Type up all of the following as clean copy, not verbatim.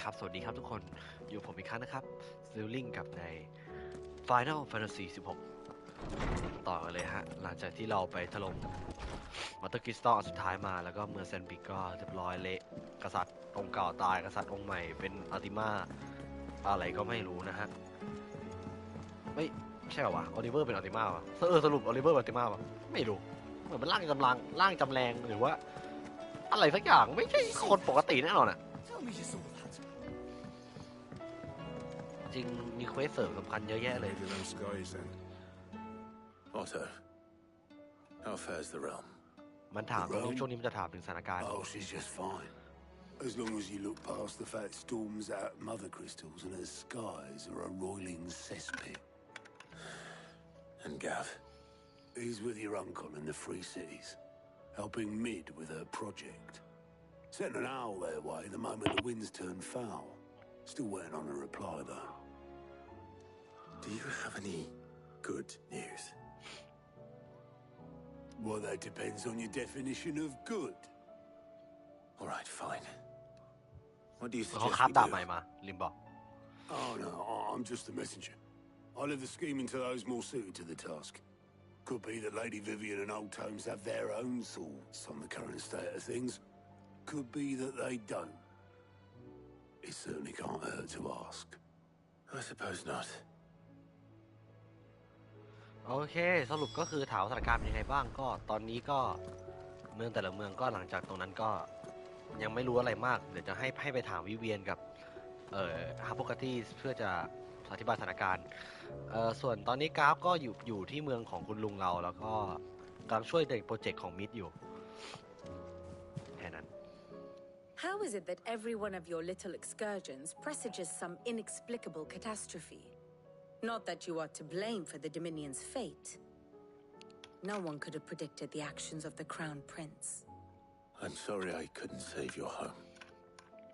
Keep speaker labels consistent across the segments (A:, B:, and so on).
A: ครับสวัสดีครับทุกคนอยู่ผมอีกครั้งนะครับซิลลิงกับใน Final Fantasy 16ต่อกันเลยฮะหลังจากที่เราไปถล่มมัตเตอร์คริสตัลอันสุดท้ายมาแล้วก็เมืองแซนบิกก็เรียบร้อยเละกษัตริย์องค์เก่าตายกษัตริย์องค์ใหม่เป็นอัลติมาอะไรก็ไม่รู้นะฮะไม่ใช่เหรอวะออลิเวอร์เป็นอัลติมาวะสรุปออลิเวอร์เป็นอัลติมาวะไม่รู้เหมือนเป็นร่างจำแรงหรือว่าอะไรสักอย่างไม่ใช่คนปกติแน่นอนอะจริงมีเควสเสริมสำคัญเยอะแยะเลย
B: Otto, how fares the realm?
A: มันถามตรงนี้ช่วงนี้มันจะถามถึงสถานการณ์
C: Oh, she's just fine. As long as you look past the fact storms out mother crystals and her skies are a roiling cesspit.
B: And Gav?
C: He's with your uncle in the Free Cities, helping Mid with her project. Sent an owl their way the moment the winds turned foul. Still waiting on a reply, though.
B: Do you have any good news?
C: Well, that depends on your definition of good.
B: All right, fine. What do you
A: เขา
B: suggest
A: คัด
B: we
A: ดาบใหม่
B: do?
A: มาลิมบอก
C: Oh, no, I'm just a messenger. I leave the scheming to those more suited to the task. Could be that Lady Vivian and Old Tomes have their own thoughts on the current state of things. Could be that they don't. It certainly can't hurt to ask.
B: I suppose not.
A: โอเคสรุปก็คือถามสถานการณ์เป็นยังไงบ้างก็ตอนนี้ก็เมืองแต่ละเมืองก็หลังจากตรงนั้นก็ยังไม่รู้อะไรมากเดี๋ยวจะให้ไปถามวิเวียนกับฮาโปกาตีเพื่อจะอธิบายสถานการณ์ส่วนตอนนี้กราฟก็อยู่ที่เมืองของคุณลุงเราแล้วก็กำลังช่วยในโปรเจกต์ของมิดอยู่แค่นั้น
D: How is it that every one of your little excursions presages some inexplicable catastrophe? Not that you are to blame for the Dominion's fate. No one could have predicted the actions of the Crown Prince.
B: I'm sorry I couldn't save your home.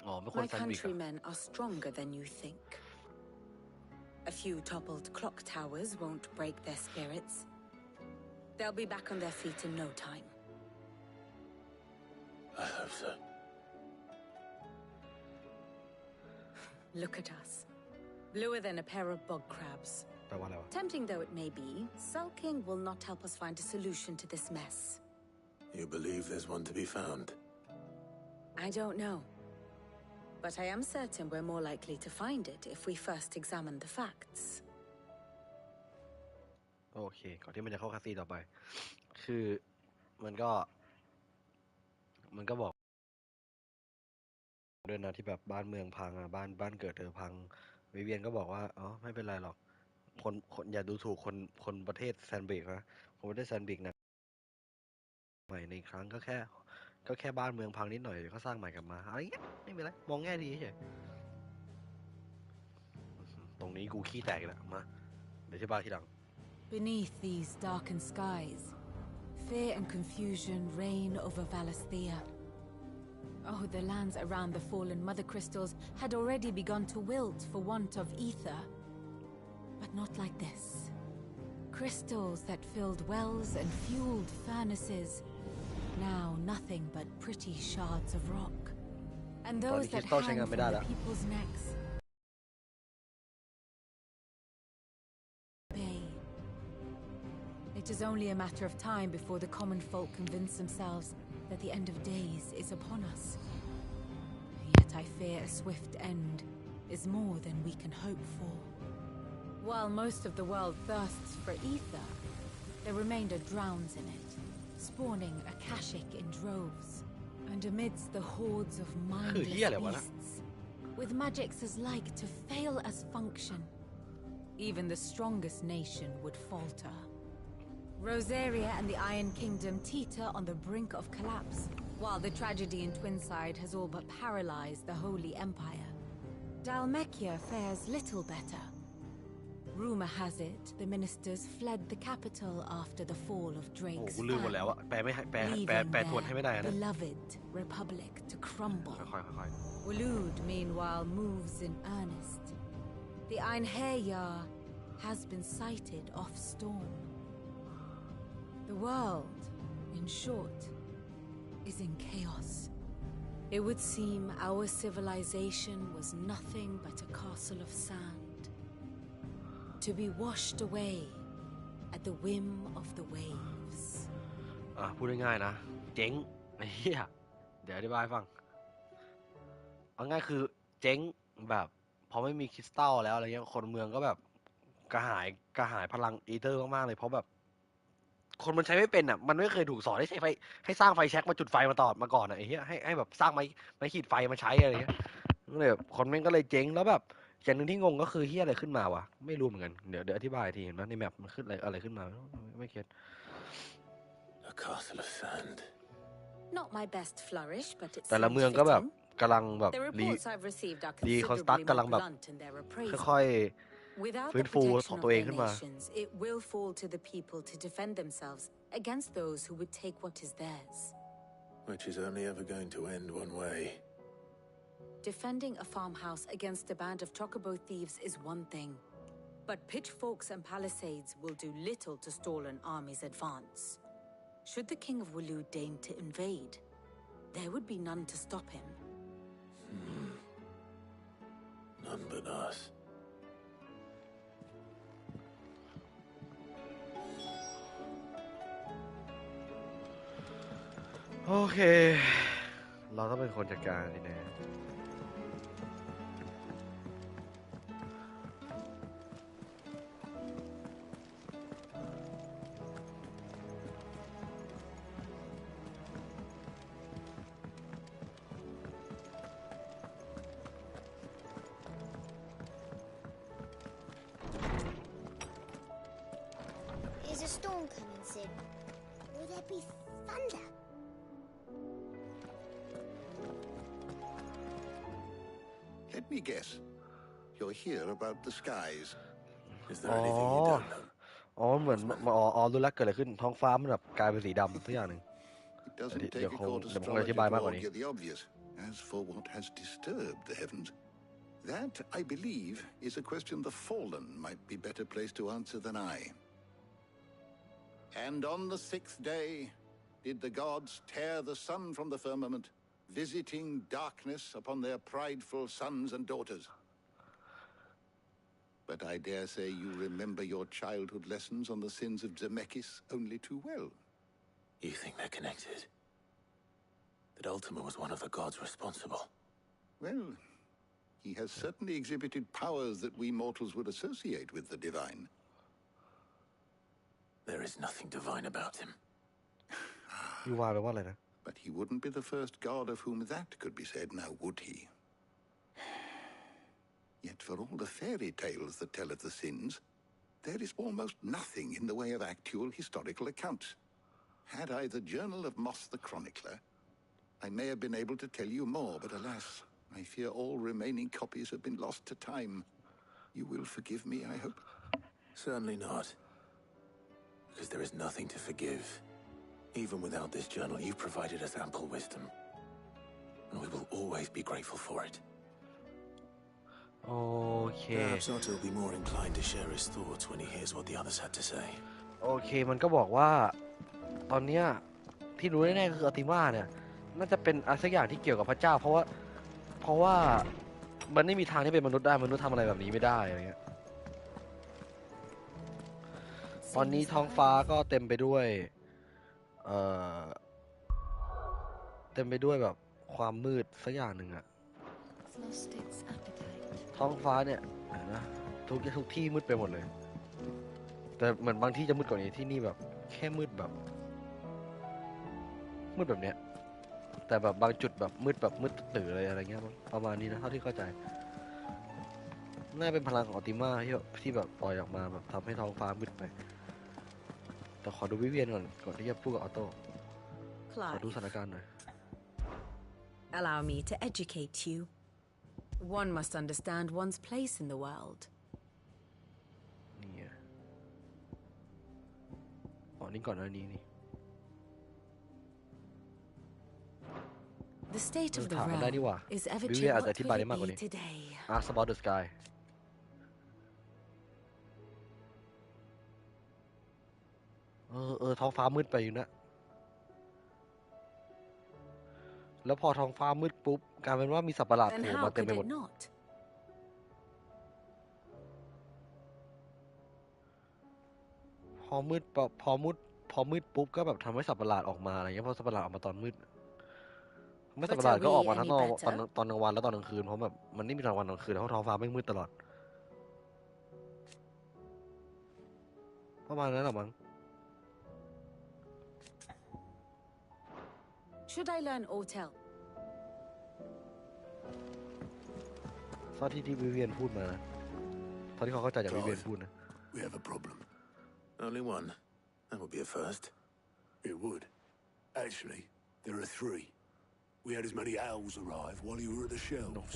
A: อ๋อไม่คน
D: My
A: แซนบิก
D: countrymen are stronger than you think. A few toppled clock towers won't break their spirits. They'll be back on their feet in no time.
B: I hope so.
D: Look at us. Bluer than a pair of bog crabs.
A: แปลว่าอะไรวะ
D: Tempting though it may be, sulking will not help us find a solution to this mess.
B: You believe there's one to be found?
D: I don't know. But I am certain we're more likely to find it if we first examine the facts.
A: โอเคก่อนที่มันจะเข้าคาซีต่อไปคือมันก็บอกด้วยนะที่แบบบ้านเมืองพังอ่ะบ้านเกิดเธอพังวิเวียนก็บอกว่าอ๋อไม่เป็นไรหรอกคนอย่าดูถูกคนประเทศแซนบิกนะคนประเทศแซนบิกนะใหม่ในครั้งก็แค่บ้านเมืองพังนิดหน่อยเดี๋ยวก็สร้างใหม่กลับมาอะไรเงี้ยไม่เป็นไรมองแง่ดีเฉยตรงนี้กูขี้แตกแล้วมาเดี๋ยวที่บ้านทีหลัง
E: Beneath these darkened skies, fear and confusion reign over Valisthea. Oh, the lands around the fallen mother crystals had already begun to wilt for want of ether. But not like this. Crystals that filled wells and fueled furnaces, now nothing but pretty shards of rock. And those that hang from the people's necks. It is only a matter of time before the common folk convince themselves that the end of days is upon us. Yet I fear a swift end is more than we can hope for. While most of the world thirsts for ether, the remainder drowns in it, spawning Akashic in droves. And amidst the hordes of mindless beasts, with magics as like to fail as function, even the strongest nation would falter. Rosaria and the Iron Kingdom teeter on the brink of collapse, while the tragedy in Twinside has all but paralyzed the Holy Empire. Dalmekia fares little better. Rumor has it the ministers fled the capital after the fall of Drake's
A: leaving their
E: beloved republic to crumble. Wulud, meanwhile, moves in earnest. The Einherjar has been sighted off storm. The world, in short, is in chaos. It would seem our civilization was nothing but a castle of sand, to be washed away at the whim of the waves.
A: พูดง่ายๆนะเจ๊งไอ้เหี้ยเดี๋ยวอธิบายให้ฟังเอาง่ายคือเจ๊งแบบพอไม่มีคริสตัลแล้วอะไรเงี้ยคนเมืองก็แบบกระหายพลังอีเตอร์มากๆเลยเพราะแบบคนมันใช้ไม่เป็นอ่ะมันไม่เคยถูกสอนให้ใช้ไฟให้สร้างไฟแช็กมาจุดไฟมาก่อนอ่ะไอ้เหี้ยให้แบบสร้างไม้ขีดไฟมาใช้อะไรเงี้ยก็เลยแบบคนแม่งก็เลยเจ๊งแล้วแบบอย่างหนึ่งที่งงก็คือเหี้ยอะไรขึ้นมาวะไม่รู้เหมือนกันเดี๋ยวอธิบายทีเห็นไหมในแมปมันขึ้นอะไรขึ้นมาไม่เก็ต
B: A castle of sand.
D: Not my best flourish, but it
A: แต่ละ
D: seems
A: เมืองก็แบบ
D: fitting.
A: กำลังแบบ
D: The
A: รี
D: reports I've received are
A: รีคอนสตรัก
D: considerably
A: กำลัง
D: more
A: แบบ
D: blunt in their appraisal.
A: ค่อย
D: Without the
A: ฟื้นฟู
D: protection
A: ของ
D: of
A: ตัวเอง
D: their
A: ขึ้นมา
D: nations, it will fall to the people to defend themselves against those who would take what is theirs.
B: Which is only ever going to end one way.
D: Defending a farmhouse against a band of chocobo thieves is one thing, but pitchforks and palisades will do little to stall an army's advance. Should the King of Waloed deign to invade, there would be none to stop him.
B: None but us.
A: โอเค เราต้องเป็นคนจัดการนี่แน่
F: Is a storm coming soon? Will there be thunder?
C: Let me guess. You're here about the skies.
B: Is there anything you don't know?
A: อ๋อเหมือนรู้แล้วเกิดอะไรขึ้นท้องฟ้ามันแบบกลายเป็นสีดำทุกอย่างหนึ่ง
C: It doesn't
A: Dio
C: take a
A: kong-
C: court
A: dio kong
C: astrologer
A: nag-ibay
C: to
A: ba ako ni?
C: argue the obvious. As for what has disturbed the heavens, that, I believe, is a question the Fallen might be better placed to answer than I. And on the sixth day did the gods tear the sun from the firmament, visiting darkness upon their prideful sons and daughters. But I dare say you remember your childhood lessons on the sins of Zemeckis only too well.
B: You think they're connected? That Ultima was one of the gods responsible?
C: Well, he has certainly exhibited powers that we mortals would associate with the divine.
B: There is nothing divine about him.
A: ยูวาแปลว่าอะไรนะ
C: But he wouldn't be the first god of whom that could be said, now would he? Yet for all the fairy tales that tell of the sins, there is almost nothing in the way of actual historical accounts. Had I the journal of Moss the Chronicler, I may have been able to tell you more, but alas, I fear all remaining copies have been lost to time. You will forgive me, I hope?
B: Certainly not. Because there is nothing to forgive. Even without this journal, you've provided us ample wisdom. And we will always be grateful for it.
A: โอเค
B: Perhaps Otto will be more inclined to share his thoughts when he hears what the others had to say.
A: โอเคมันก็บอกว่า ตอนเนี้ยที่รู้แน่ๆก็คืออัติมาเนี่ยน่าจะเป็นอะไรสักอย่างที่เกี่ยวกับพระเจ้า เพราะว่ามันไม่มีทางที่เป็นมนุษย์ได้มนุษย์ทำอะไรแบบนี้ไม่ได้อะไรเงี้ยตอนนี้ท้องฟ้าก็เต็มไปด้วยเต็มไปด้วยแบบความมืดสักอย่างหนึ่งอะ
E: It's lost its appetite.
A: ท้องฟ้าเนี่ยเห็นนะทุกที่มืดไปหมดเลย แต่เหมือนบางที่จะมืดกว่านี้ที่นี่แบบแค่มืดแบบเนี้ยแต่แบบบางจุดแบบมืดตื่อเลยอะไรเงี้ยประมาณนี้นะเท่าที่เข้าใจน่าเป็นพลังของออติมาที่แบบปล่อยออกมาแบบทำให้ท้องฟ้ามืดไปแต่ขอดูวิเวียนก่อนที่จะพูดกับออโต้ขอดูสถานการณ์หน่อย
D: Allow me to educate you. One must understand one's place in the world.
A: นี่ไงอ๋อนี่ก่อนหน้านี้นี่
D: The state of the
A: Thảo,
D: realm
A: đây đi qua.
D: is ever
A: Bí
D: changing.
A: mật
D: What
A: ở thiên
D: will
A: bài
D: it
A: đấy mà còn
D: be
A: đi.
D: today?
A: Ask about the sky ท้องฟ้ามืดไปอยู่นะ แล้วพอท้องฟ้ามืดปุ๊บกลายเป็นว่ามีสัตว์ประหลาด
D: Then
A: โผล่
D: how
A: มาเต็ม
D: could
A: ไปหม
D: it
A: ด
D: not?
A: พอมืดปุ๊บพอมืดปุ๊บก็แบบทำให้สัตว์ประหลาดออกมาอะไรเงี้ยเพราะสัตว์ประหลาดออกมาตอนมืดไม่สัตว์ประหลาดก็ออกมาทั้งตอนกลางวันแล้วตอนกลางคืนเพราะแบบมันไม่มีกลางวันกลางคืนเพราะท้องฟ้าไม่มืดตลอดประมาณนั้นหรอมั้ง
D: Should I learn Autel?
A: เท่าที่วิเวียนพูดมานะเท่าที่เขาเข้าใจจากวิเวียนพูดนะ
C: We have a problem.
B: Only one. That would be a first.
C: It would. Actually, there are three. We had as many owls arrive while you were at the
A: โอ้โห
C: shelves.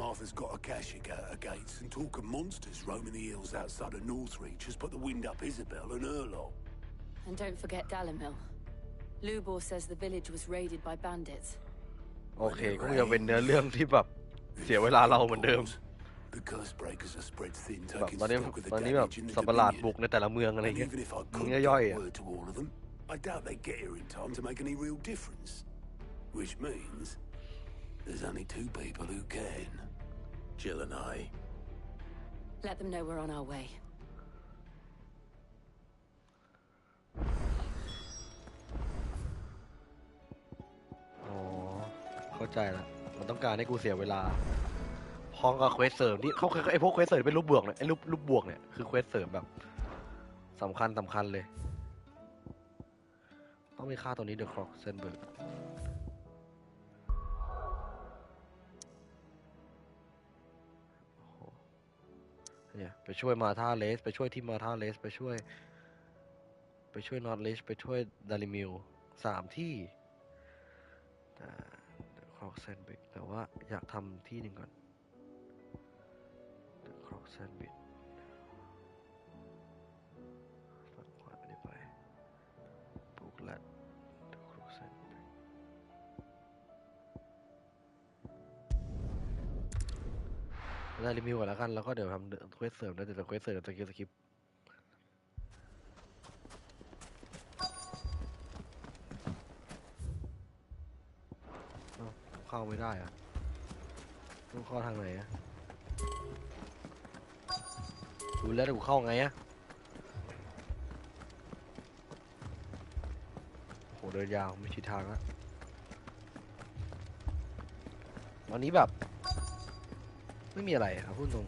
C: Martha's got a cashing out her gates, and talk of monsters roaming the hills outside of Northreach has put the wind up Isabel and her lot.
D: And don't forget Dalimil. Lubor says the village was raided by bandits.
A: โอเคก็จะเป็นเนื้อเรื่องที่แบบเสียเวลาเราเหมือนเดิม
C: The curse breakers are spread thin,
A: แบบ
C: taking
A: ตอนนี้
C: stock of the
A: ตอนนี้แบบ
C: damage in the
A: สัตว์ประหลาด
C: Dominion.
A: บุกในแต่ละเมืองอะไร
C: And
A: เงี้ย
C: even if I
A: มึง
C: could
A: ย่อย
C: get
A: ๆอ่ะ
C: word to all of them, I doubt they get here in time to make any real difference. Which means there's only two people who can.
B: Jill and I.
D: Let them know we're on our way.
A: อ๋อเข้าใจละมันต้องการให้กูเสียเวลาพร้อมกับเควสเสริมที่เขาไอพวกเควสเสริมเป็นรูปบวกเนี่ยไอรูปบวกเนี่ยคือเควสเสริมแบบสำคัญเลยต้องมีค่าตัวนี้เดอะคร็อกเซนเบิร์กเนี่ยไปช่วยมาท่าเลสไปช่วยที่มาท่าเลสไปช่วยนอตเลสไปช่วยดาริมิล3 ที่คร็อกแซนด์วิชแต่ว่าอยากทำที่หนึ่งก่อนคร็อกแซนด์วิชฝั่งขวาไม่ได้ไปปลูกแลดคร็อกแซนด์วิชได้รีวิวก่อนแล้วกันแล้วก็เดี๋ยวทำเควสเสริมนะเดี๋ยวเควสเสริมจะเกี่ยวกับสคริปต์เข้าไม่ได้อะต้องเข้าทางไหนอะดูแล้วกูเข้าไงอะโหเดินยาวไม่ชิดทางแล้ววันนี้แบบไม่มีอะไรครับพูดตรง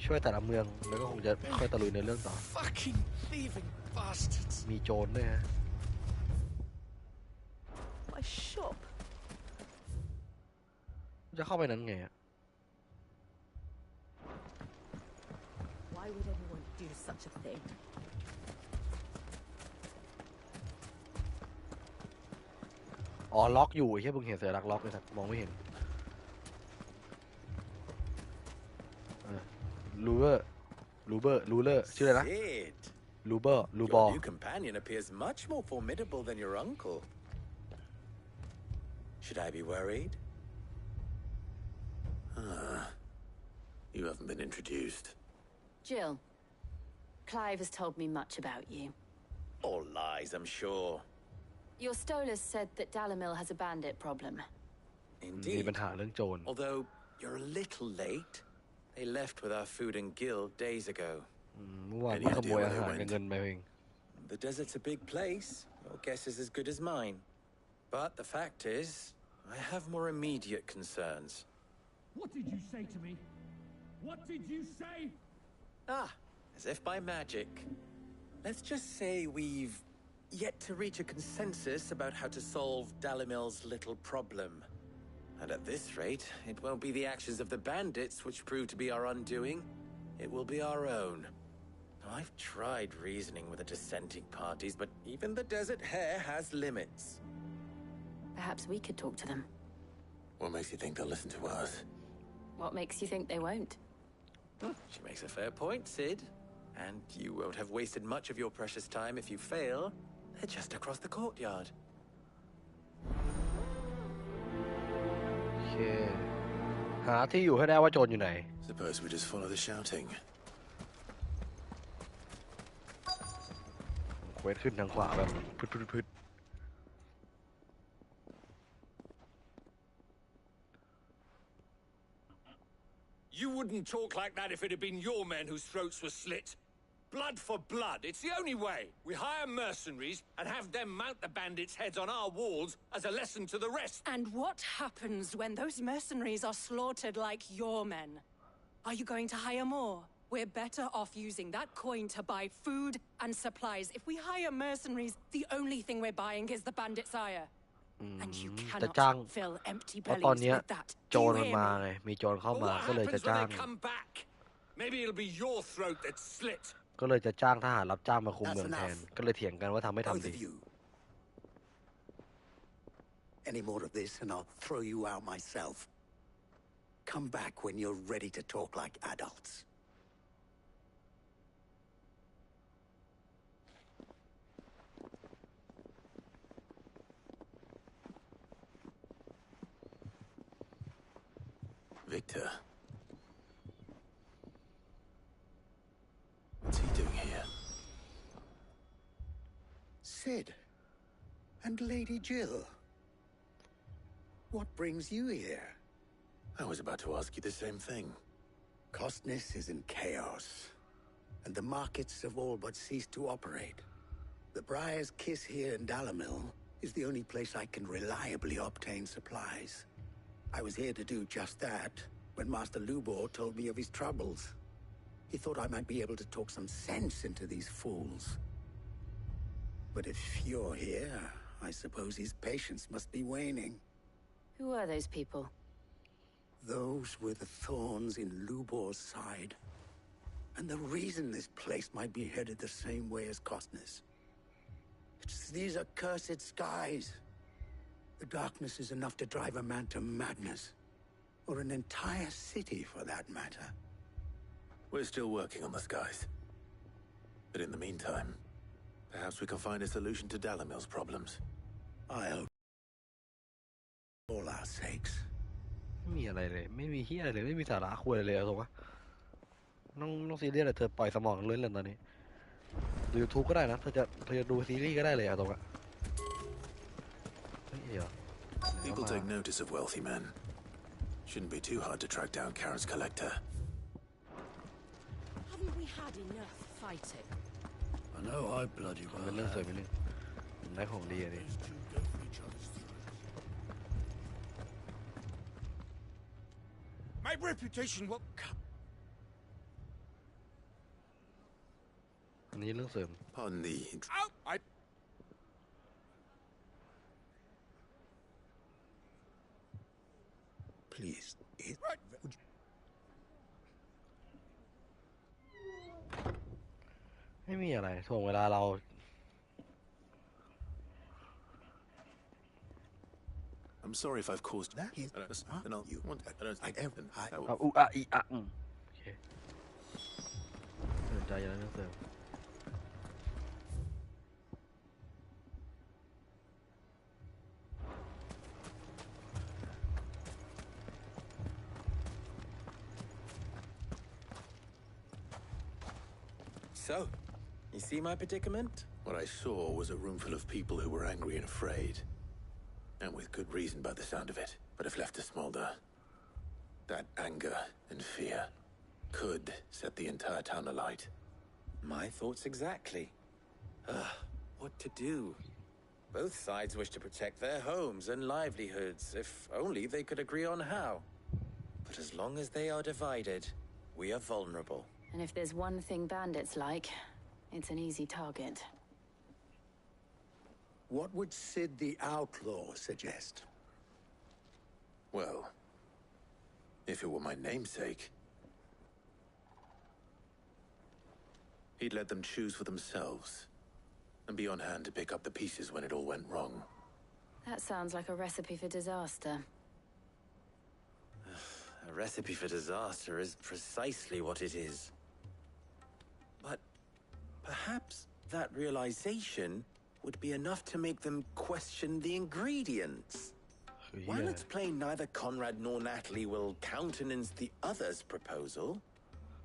A: ช่วยแต่ละเมืองแล้วก็คงจะค่อยตะลุยในเรื่องต่อ
G: Fucking thieving bastards.
A: มีโจรด้วยฮะ
G: My shop.
A: จะเข้าไปนั้นไงอะ
E: Why would anyone do such a thing?
A: อ๋อล็อกอยู่ไอ้เหี้ยเพิ่งเห็นสัญลักษณ์ล็อกเลยครับมองไม่เห็นลูเลอร์ชื่ออะไรนะ
H: Sid,
A: ลูบอ
H: your new companion appears much more formidable than your uncle. Should I be worried?
B: You haven't been introduced.
D: Jill, Clive has told me much about you.
H: All lies, I'm sure.
D: Your Stolas said that Dalimil has a bandit problem.
A: มี
H: Indeed.
A: ปัญหาเรื่องโจร
H: Although you're a little late. They left with our food and guild days ago.
A: เมื่อวานขโมยอาหารกับเงินไปเอง
H: The desert's a big place. Your guess is as good as mine. But the fact is, I have more immediate concerns.
I: What did you say to me? What did you say?
H: Ah, as if by magic. Let's just say we've yet to reach a consensus about how to solve Dalimil's little problem. And at this rate, it won't be the actions of the bandits which prove to be our undoing. It will be our own. Now, I've tried reasoning with the dissenting parties, but even the desert hare has limits.
D: Perhaps we could talk to them.
B: What makes you think they'll listen to us?
D: What makes you think they won't?
H: She makes a fair point, Sid. And you won't have wasted much of your precious time if you fail. They're just across the courtyard.
A: โอเคหาที่อยู่ให้ได้ว่าโจรอยู่ไหน
B: Suppose we just follow the shouting.
A: เควสขึ้นทางขวาแบบพึด
C: wouldn't talk like that if it had been your men whose throats were slit. Blood for blood, it's the only way. We hire mercenaries and have them mount the bandits' heads on our walls as a lesson to the rest.
J: And what happens when those mercenaries are slaughtered like your men? Are you going to hire more? We're better off using that coin to buy food and supplies. If we hire mercenaries, the only thing we're buying is the bandit's ire. And you
A: จะจ้าง
J: cannot fill empty
A: เพราะตอน
J: bellies
A: เนี้ย
J: with that.
A: โจ
J: Do
A: ร
J: you
A: มัน
J: hear
A: มา
J: me?
A: ไงมีโจรเข้า
C: But
A: มา
C: what
A: ก็เลยจะ
C: happens when
A: จ้าง
C: they come back? Maybe it'll be your throat that's slit.
A: ก็เลยจะจ้างทหารรับจ้างมาคุม
K: That's
A: เมืองแทน
K: enough.
A: ก็เลยเถียงกันว่าทำไม่
K: Both
A: ทำดี
K: of you. Any more of this and I'll throw you out myself. Come back when you're ready to talk like adults.
B: Victor. What's he doing here?
K: Sid. And Lady Jill. What brings you here?
B: I was about to ask you the same thing.
K: Costness is in chaos, and the markets have all but ceased to operate. The Briar's Kiss here in Dalamil is the only place I can reliably obtain supplies. I was here to do just that when Master Lubor told me of his troubles. He thought I might be able to talk some sense into these fools. But if you're here, I suppose his patience must be waning.
D: Who are those people?
K: Those were the thorns in Lubor's side. And the reason this place might be headed the same way as Costness. It's these accursed skies. The darkness is enough to drive a man to madness. Or an entire city, for that matter.
B: We're still working on the skies. But in the meantime, perhaps we can find a solution to Dalamil's problems.
K: I hope for all our sakes.
A: ไม่มีอะไรเลยไม่มีเฮียอะไรเลยไม่มีสาระคุยอะไรเลยถูกปะน้องซีเรียสเลยเธอปล่อยสมองเล่นเลยตอนนี้ดู YouTube ก็ได้นะเธอจะดูซีรีส์ก็ได้เลยอะตรงอะเฮ้ยเดี๋ยว
B: People take notice of wealthy men. Shouldn't be too hard to track down Karen's collector.
J: Haven't we had enough fighting?
C: I know I bloody
A: เป็น
C: well
A: เรื่องสวย
C: have.
A: เป็นเรื่องได้ของดีอะดิ
C: These two go for each other's throats. My reputation will come.
A: อันนี้เรื่องเสริม
B: Pardon the...
C: Out!
K: Please,
C: Right.
K: would you...
A: ไม่มีอะไรถ่วงเวลาเรา
B: I'm sorry if I've caused...
K: That is...
B: I don't...
K: Huh?
B: No,
K: You...
B: I don't think...
K: I...
A: เอาอุอะอีอะโอเคสนใจอยู่แล้วเรื่องเสริม
H: So, you see my predicament?
B: What I saw was a room full of people who were angry and afraid. And with good reason by the sound of it. But if left to smolder, that anger and fear could set the entire town alight.
H: My thoughts exactly. What to do? Both sides wish to protect their homes and livelihoods, if only they could agree on how. But as long as they are divided, we are vulnerable.
D: And if there's one thing bandits like, it's an easy target.
K: What would Sid the Outlaw suggest?
B: Well, if it were my namesake, he'd let them choose for themselves and be on hand to pick up the pieces when it all went wrong.
D: That sounds like a recipe for disaster.
H: A recipe for disaster is precisely what it is. But perhaps that realization would be enough to make them question the ingredients. While it's plain neither Conrad nor Natalie will countenance the other's proposal,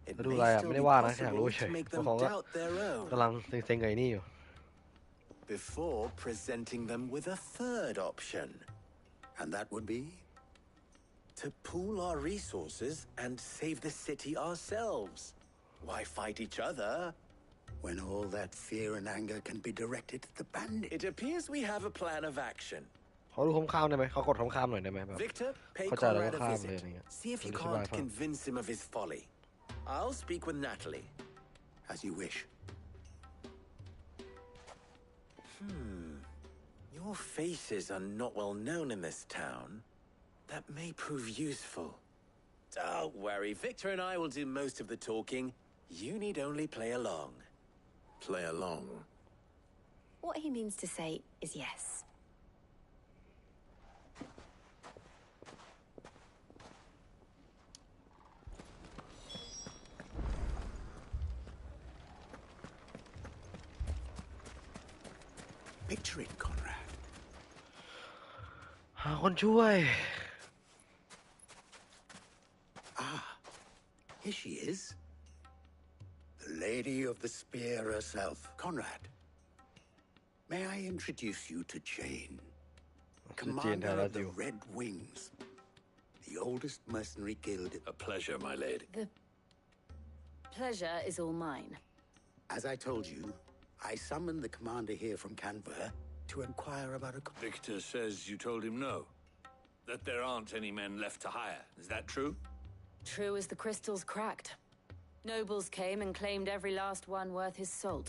H: it
A: ดู
H: may
A: อะไรอะ
H: still
A: ไม่
H: be
A: ได้ว่านะอยากรู้
H: possible
A: เฉ
H: to
A: ย
H: make
A: เพราะ
H: them
A: เขาก็
H: doubt their own
A: กำลังเซ็งๆกับไอ้นี่อยู่
H: before presenting them with a third option.
K: And that would be?
H: to pool our resources and save the city ourselves. Why fight each other?
K: When all that fear and anger can be directed at the bandit.
H: It appears we have a plan of action.
A: เขาดูข้ามๆได้ไหมเขากดข้ามๆหน่อยได้ไหมแบบ
H: Victor, pay
A: เข้าใจแล้วก็
H: Conrad a
A: ข้ามเลย
H: visit.
A: อะไรเงี้ย
H: See if you
A: อธิบาย
H: can't
A: ฟัง
H: convince him of his folly. I'll speak with Natalie.
K: As you wish.
H: Your faces are not well known in this town. That may prove useful. Don't worry, Victor and I will do most of the talking. You need only play along.
B: Play along.
L: What he means to say is yes.
K: Picture it, Conrad.
A: หาคนช่วย
K: Here she is. The Lady of the Spear herself. Conrad, may I introduce you to Jane, commander of the Red Wings, the oldest mercenary guild.
B: A pleasure, my lady.
L: The pleasure is all mine.
K: As I told you, I summoned the commander here from Canberra to inquire about a...
C: Victor says you told him no. That there aren't any men left to hire. Is that true?
L: True as the crystals cracked. Nobles came and claimed every last one worth his salt.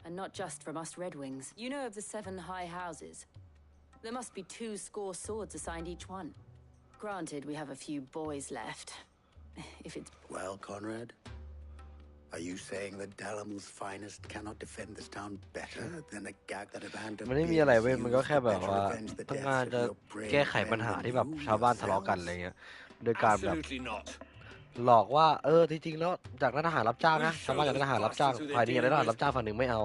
L: And not just from us Red Wings. You know of the 7 high houses. There must be 2 swords assigned each one. Granted, we have a few boys left. If it's...
K: Well, Conrad, are you saying that Dalamil's finest cannot defend this town better than a gag that abandoned
A: มันไม่มีอะไรเว้ยมันก็แค่แบบว่าต้องการจะแก้ไขปัญหาที่แบบชาวบ้านทะเลาะกันอะไรเงี้ยโดยการแบบ
C: Absolutely not.
A: หลอกว่าจริงๆแล้วจากนั้นทหารรับจ้างนะชาวบ้านอยากได้ทหารรับจ้างฝ่ายนี้อยากได้ทหารรับจ้างฝั่งหนึ่งไม่เอา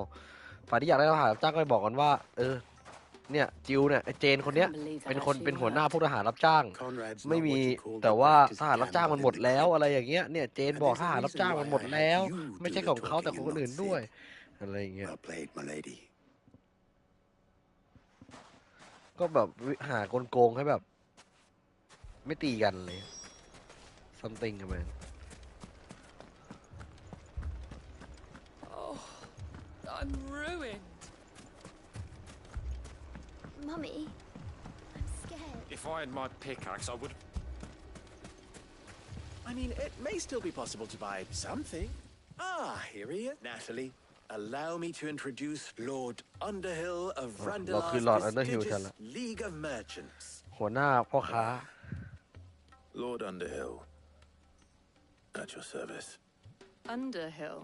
A: ฝ่ายที่อยากได้ทหารรับจ้างก็ไปบอกกันว่าเนี่ยจิวเนี่ยไอ้เจนคนเนี้ยเป็นหัวหน้าพวกทหารรับจ้างไม่มีแต่ว่าทหารรับจ้างมันหมดแล้วอะไรอย่างเงี้ยเนี่ยเจนบอกทหารรับจ้างมันหมดแล้ว ไม่ใช่ของเขาแต่ของคนอื่นด้วยอะไรอย่างเงี้ย
K: Well played, my lady.
A: ก็แบบหากลโกงให้แบบไม่ตีกันเลย something กันไป
J: Oh, I'm ruined.
F: Mummy, I'm scared.
G: If I had my pickaxe, I would...
H: I mean, it may still be possible to buy something. Here he is. Natalie, allow me to introduce Lord Underhill of Randalar's prestigious League of Merchants.
A: หัวหน้าพ่อค้า
B: Lord Underhill. At your service.
J: Underhill.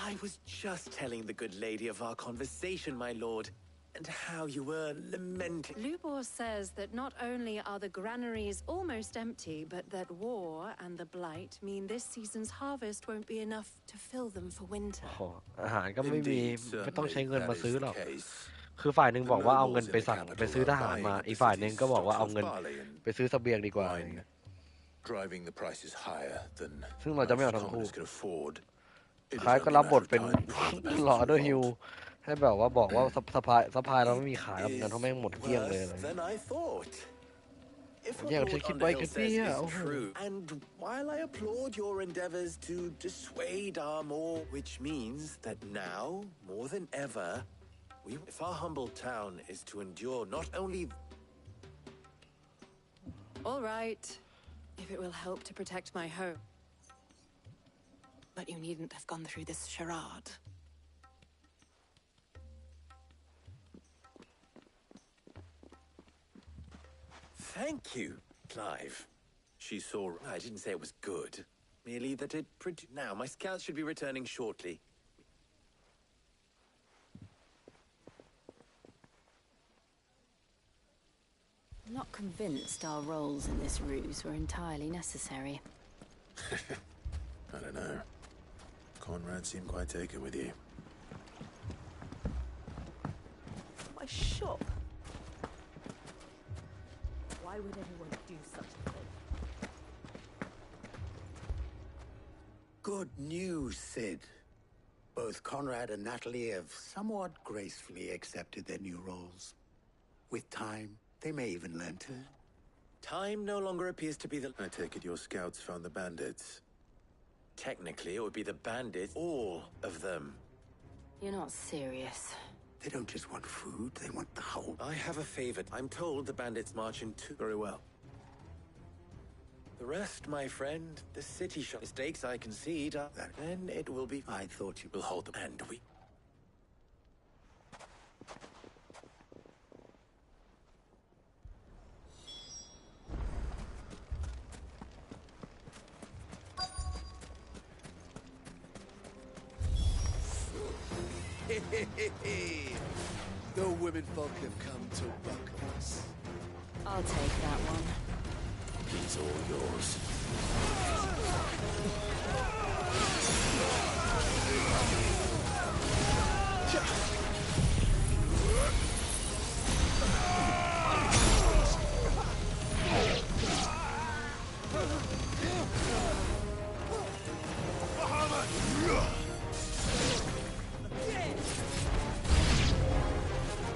H: I was just telling the good lady of our conversation, my lord, and how you were lamenting.
J: Lubor says that not only are the granaries almost empty, but that war and the blight mean this season's harvest won't be enough to fill them for winter.
A: อาหารก็ไม่มี
B: Indeed,
A: ไม่ต้องใช้เงิน
B: certainly,
A: มาซื้อหรอก
B: that is the case.
A: คือฝ่ายหนึ่งบอกว่าเอาเงินไปสั่งไปซื้อทหารมาอีกฝ่ายหนึ่งก็บอกว่าเอาเงินไปซื้อเสบียงดีกว่าอะไรเงี้ย
B: Driving the prices higher than
A: ซึ่งเราจะไม่เอาทั้งคู่
B: commoners can afford. It is
A: ขาย
B: only
A: ก็
B: a
A: รับบ
B: matter
A: ท
B: of
A: เป็น
B: time
A: หล่อด้วยฮิวให้แบบว่าบอกว่าสะพายเราไม่มีขายแล้วเงินเขาแม่งหมดเกลี้ยงเลย
H: Worse than I thought. If what
A: Yeah,
H: Lord
A: just keep
H: Underhill
A: making
H: says
A: beer.
H: is
A: Oh.
H: true, and while I applaud your endeavors to dissuade our more, which means that now, more than ever, if our humble town is to endure not only...
J: All right, if it will help to protect my home. But you needn't have gone through this charade.
H: Thank you, Clive.
B: She saw.
H: I didn't say it was good. Merely that it... Now, my scouts should be returning shortly.
L: I'm not convinced our roles in this ruse were entirely necessary.
B: I don't know. Conrad seemed quite taken with you.
G: My shop. Why would anyone do such a thing?
K: Good news, Sid. Both Conrad and Natalie have somewhat gracefully accepted their new roles. With time, they may even learn to
H: Time no longer appears to be the...
B: I take it your scouts found the bandits.
H: Technically, it would be the bandits, all of them.
L: You're not serious.
K: They don't just want food, they want the whole...
H: I have a favor. I'm told the bandits march into...
B: Very well.
H: The rest, my friend, the city shall... Mistakes I concede, then it will be...
K: I thought you...
H: We'll hold them, and we...
M: The women folk have come to welcome us.
L: I'll take that one.
B: He's all yours.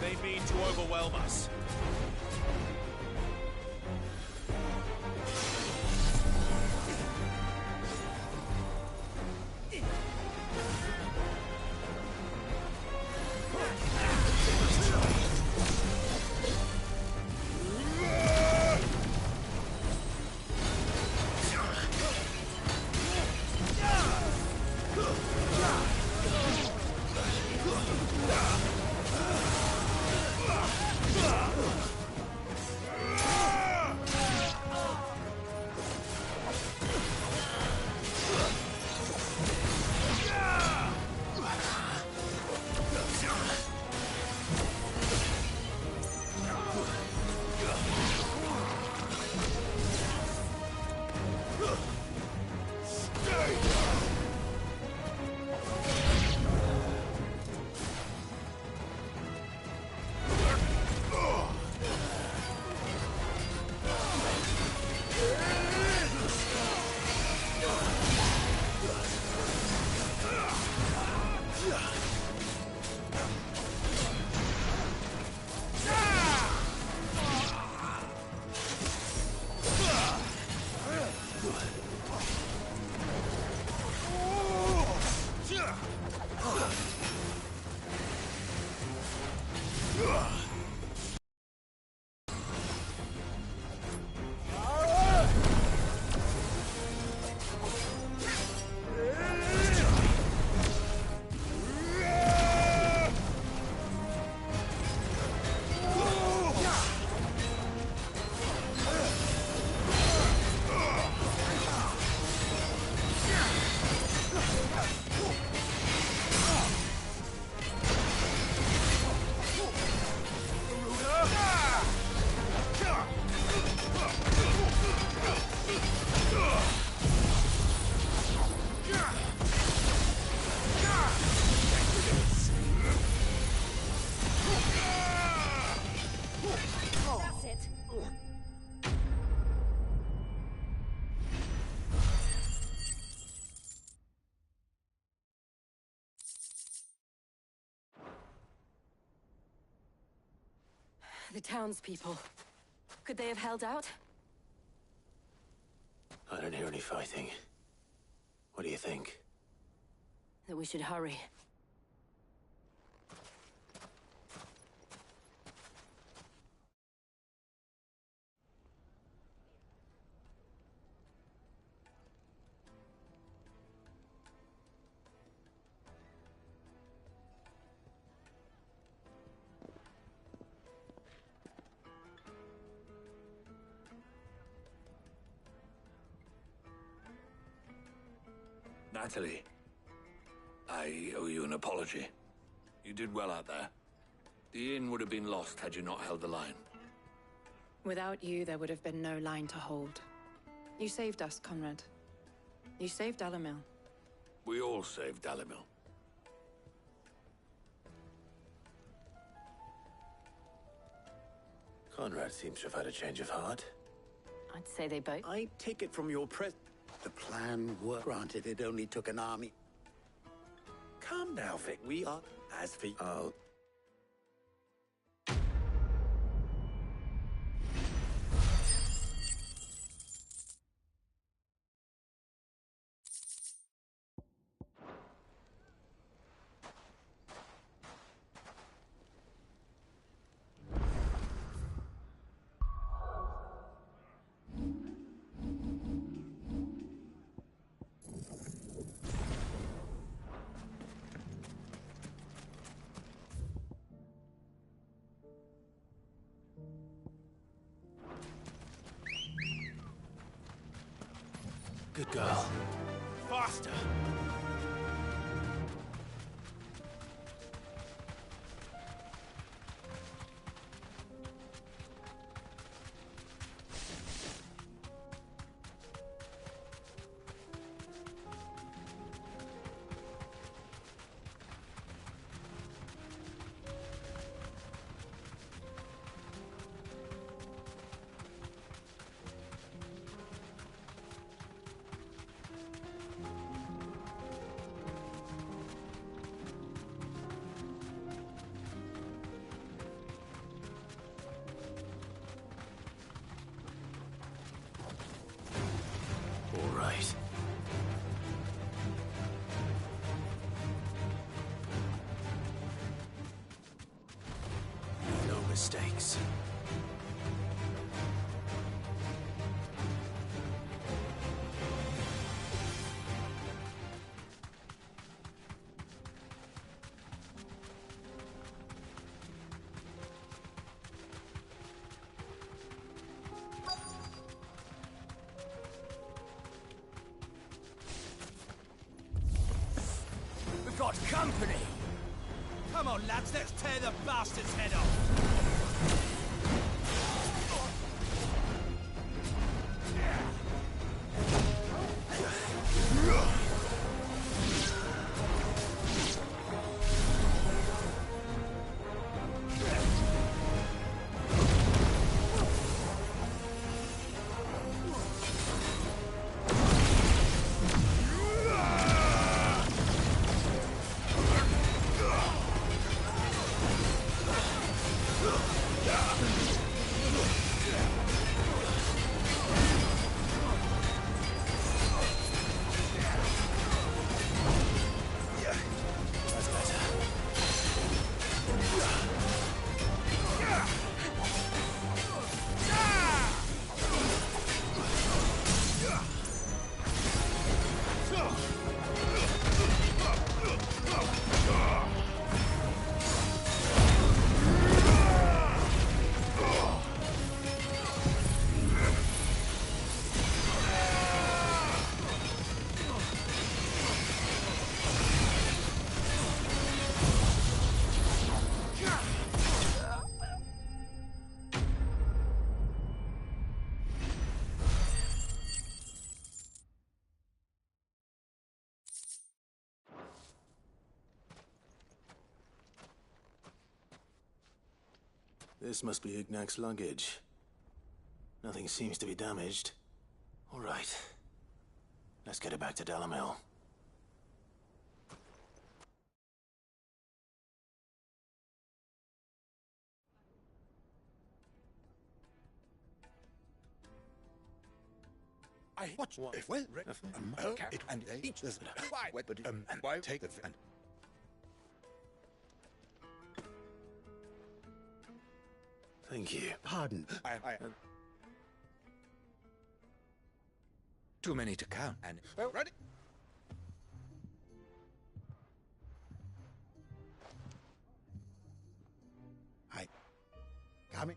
M: They mean to overwhelm us.
L: The townspeople. Could they have held out?
B: I don't hear any fighting. What do you think?
L: That we should hurry.
C: Natalie, I owe you an apology. You did well out there. The inn would have been lost had you not held the line.
J: Without you, there would have been no line to hold. You saved us, Conrad. You saved Dalimil.
C: We all saved Dalimil.
B: Conrad seems to have had a change of heart.
L: I'd say they both.
H: I take it from your
K: The plan worked. Granted, it only took an army.
H: Calm now, Vic. We are as for...
B: I'll... Good girl. Faster! All right. No mistakes.
M: We've got company! Come on, lads, let's tear the bastard's head off!
B: This must be Ignac's luggage. Nothing seems to be damaged. All right. Let's get it back to Dalamil.
M: I watch if well it and each this why but why take the and
B: Thank you.
M: pardon I too many to count and well ready I coming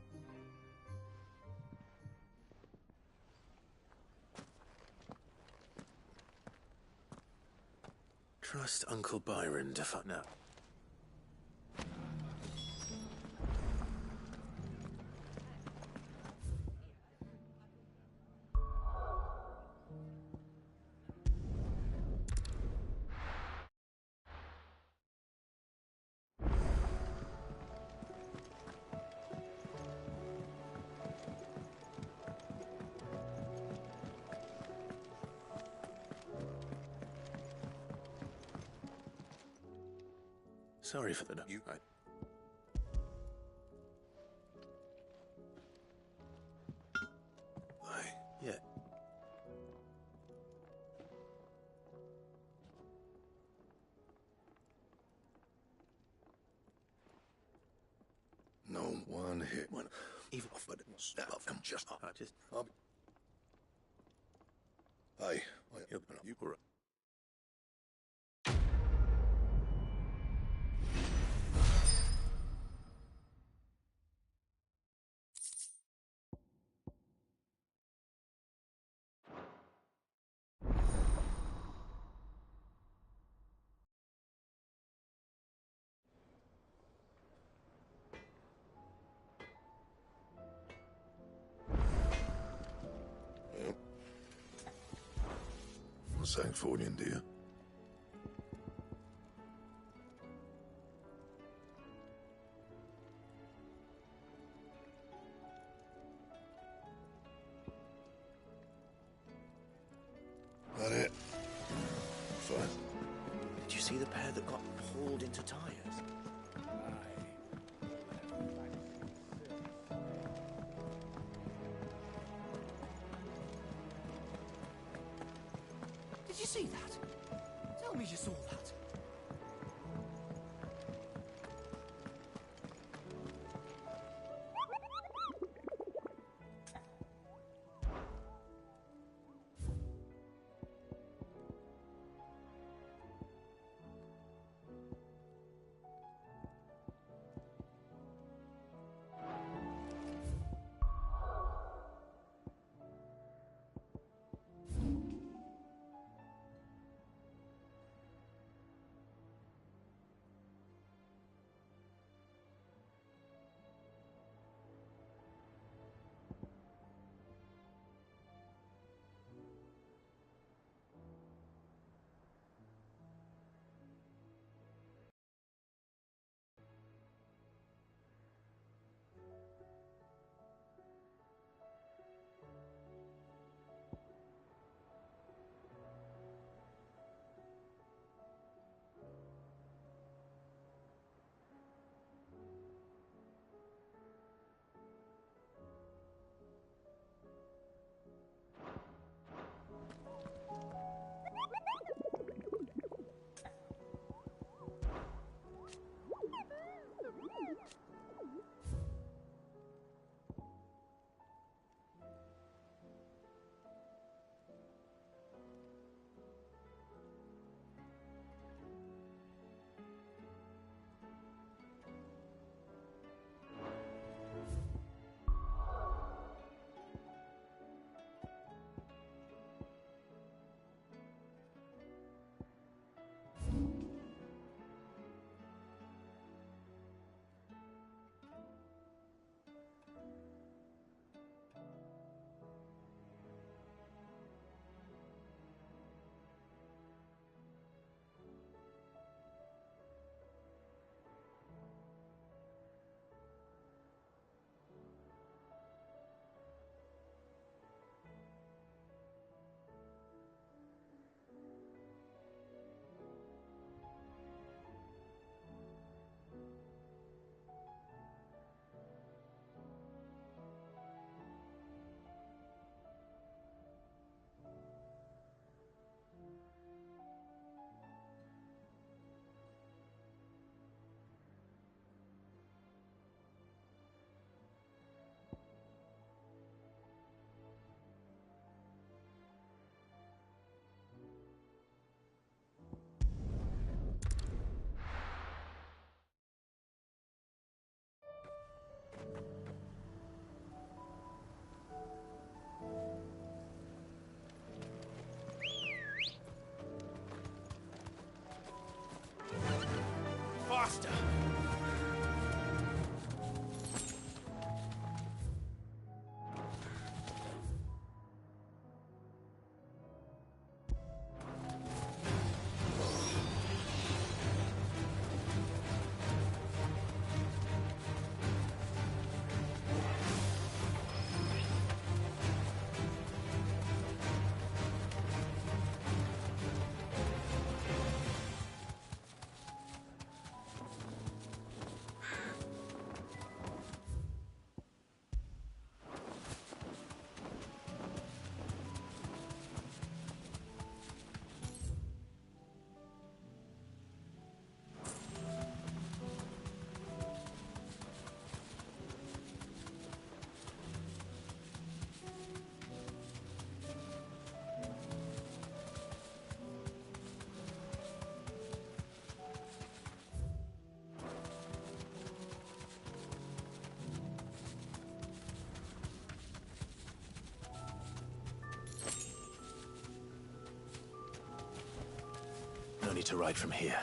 B: Trust Uncle Byron to find out. Sorry for the no.
M: You
B: Yeah.
M: no one hit one even off but step off them just I you were
N: Sanktfornian, do you? That it? Fine.
M: Did you see the pair that got pulled into tires?
I: Did you see that? Tell me you saw that.
M: Faster!
B: No need to ride from here.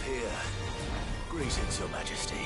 B: here. Greetings, Your Majesty.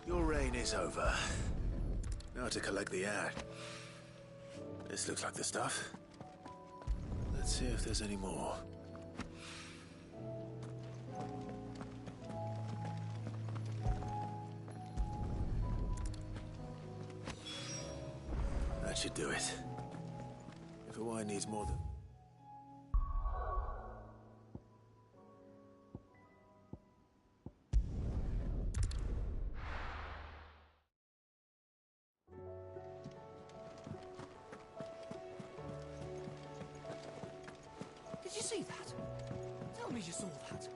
B: Your reign is over. Now to collect the air. This looks like the stuff. Let's see if there's any more. That should do it. If a wine needs more than...
M: Did you see that? Tell me you saw that.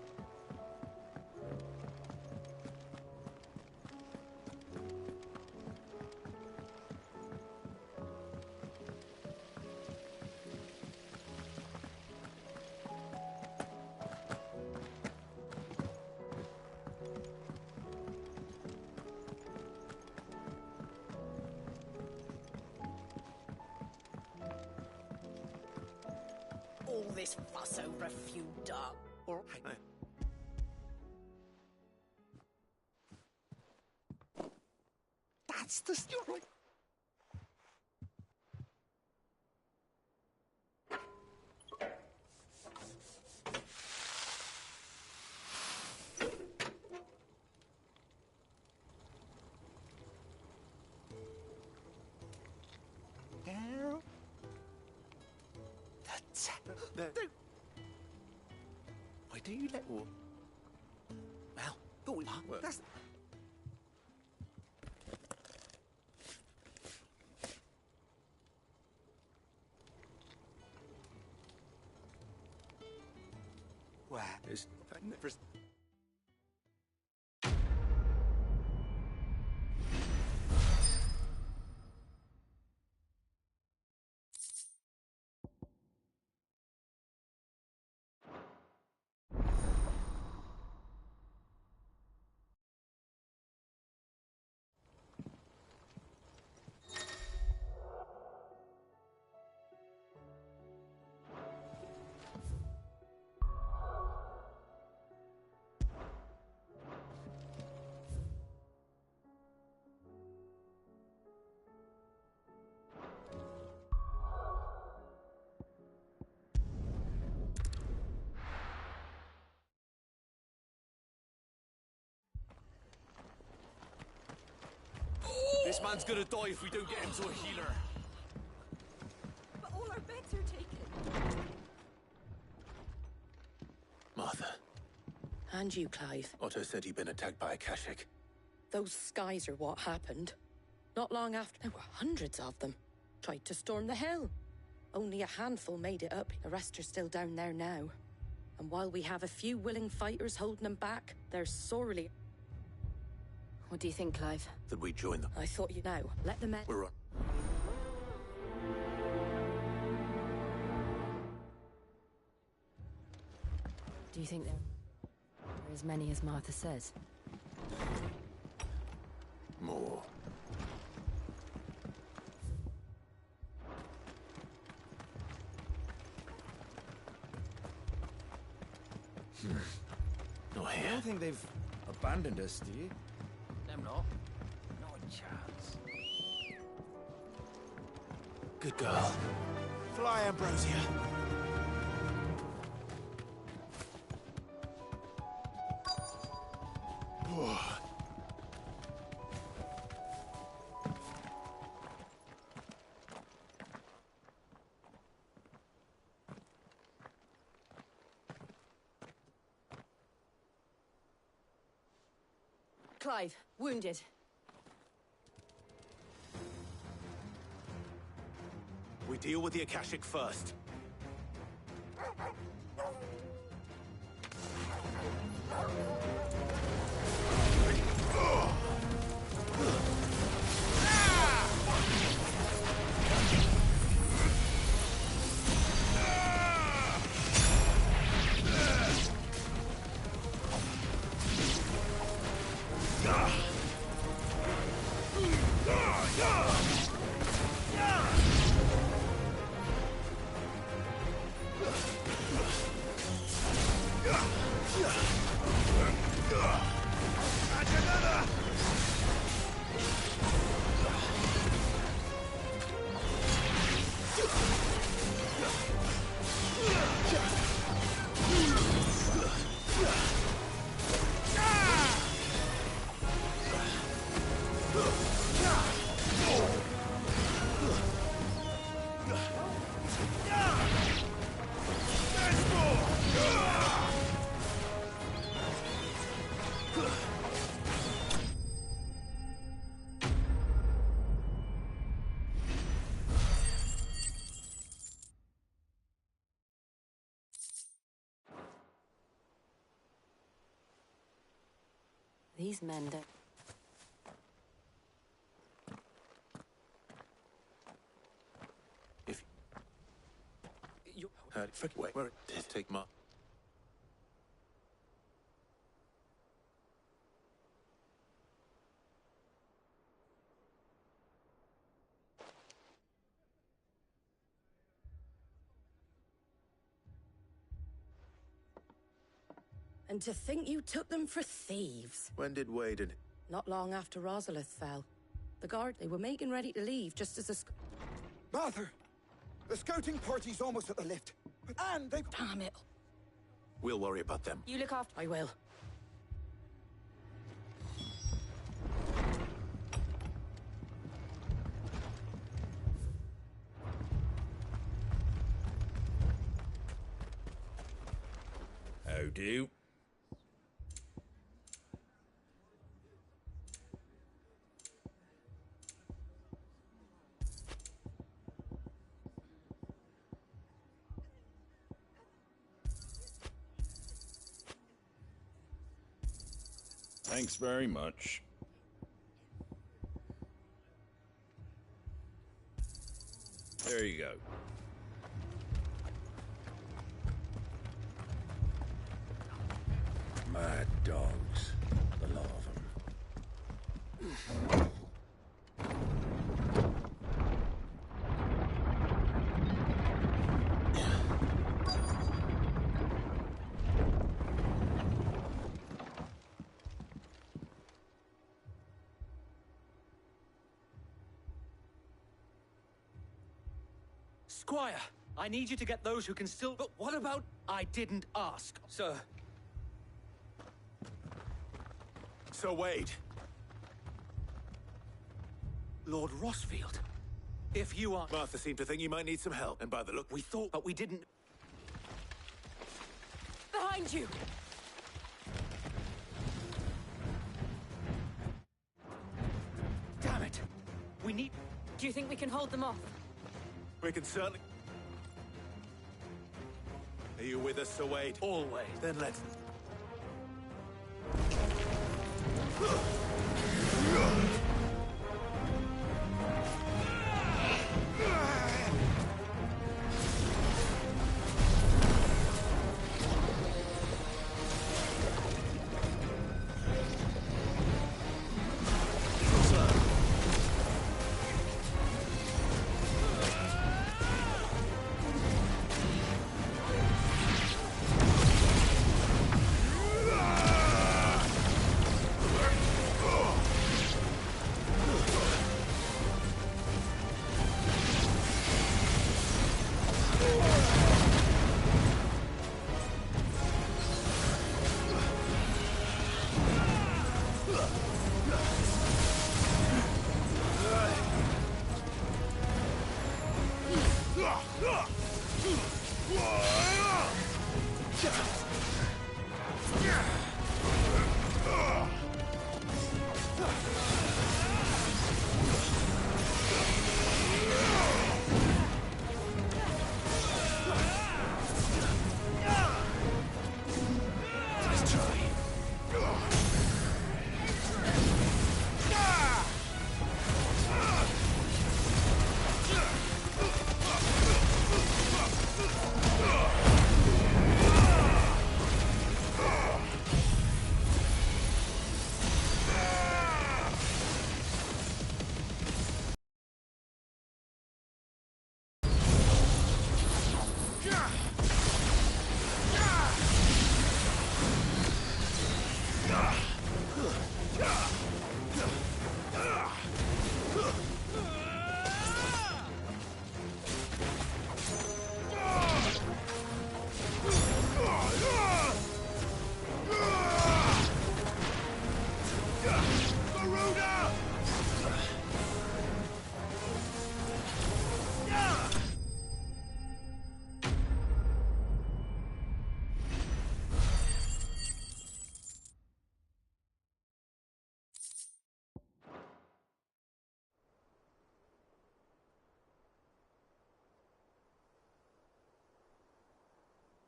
O: All this fuss over a few dark...
B: All right.
M: That's the story.
B: Why do you let... Well,
M: That's... Where is... This man's gonna die if we don't get him to a healer.
G: But all our beds are taken.
B: Martha,
O: And you, Clive.
B: Otto said he'd been attacked by a Kashik.
O: Those skies are what happened. Not long after, there were hundreds of them. Tried to storm the hill. Only a handful made it up. The rest are still down there now. And while we have a few willing fighters holding them back, they're sorely...
L: What do you think, Clive?
B: That we join them.
O: I thought you now. Let the men...
B: We're on.
L: Do you think there are as many as Martha says?
B: More. Not
M: I
B: here.
M: don't think they've abandoned us, do you? Them not. Not a chance.
B: Good girl.
M: Fly, Ambrosia.
L: Clive, wounded.
B: We deal with the Akashic first.
L: These men don't...
B: If you heard, wait, where it did take my.
O: And to think you took them for thieves.
B: When did Wade and...
O: Not long after Rosalith fell. The guard, they were making ready to leave just as the...
P: Martha! The scouting party's almost at the lift. And they...
O: Damn it.
B: We'll worry about them.
L: You look after...
O: I will.
M: How do? Thanks very much. There you go.
K: Mad dogs. The lot of them.
Q: Squire, I need you to get those who can still... But what about... I didn't ask.
H: Sir.
B: Sir Wade.
Q: Lord Rossfield. If you are...
B: Martha seemed to think you might need some help, and by the look...
Q: We thought, but we didn't...
J: Behind you!
Q: Damn it! We need...
L: Do you think we can hold them off?
B: We can certainly... Are you with us, Sir Wade?
Q: Always.
B: Then let's...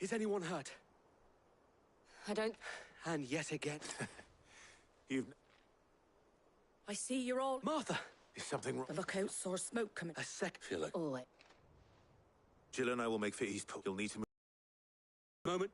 Q: Is anyone hurt?
L: I don't...
Q: And yet again...
B: You've...
O: I see you're all...
Q: Martha!
B: Is something wrong?
O: The lookout saw smoke coming.
Q: A sec...
B: Feel like...
L: All right.
B: Jill and I will make for Eastport. You'll need to move...
Q: Moment.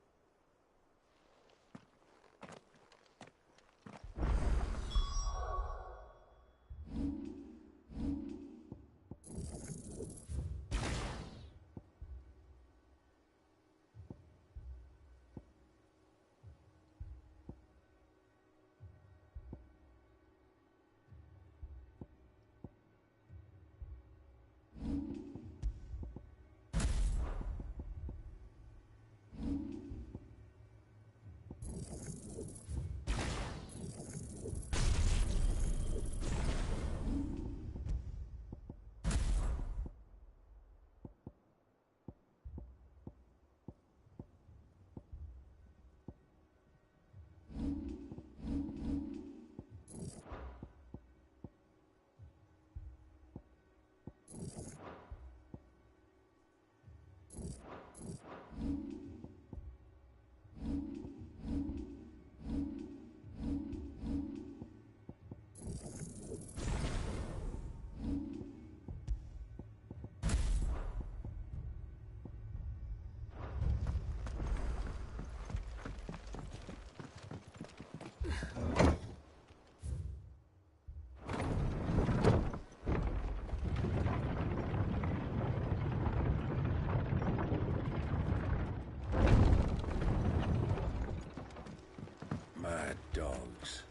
K: Mad dogs.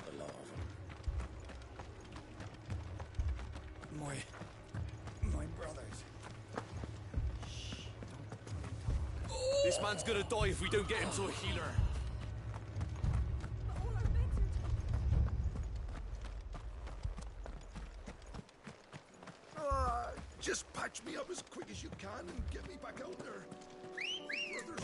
K: A lot of them. My brothers.
M: This man's gonna die if we don't get him to a healer.
N: patch me up as quick as you can and get me back out there. Brothers.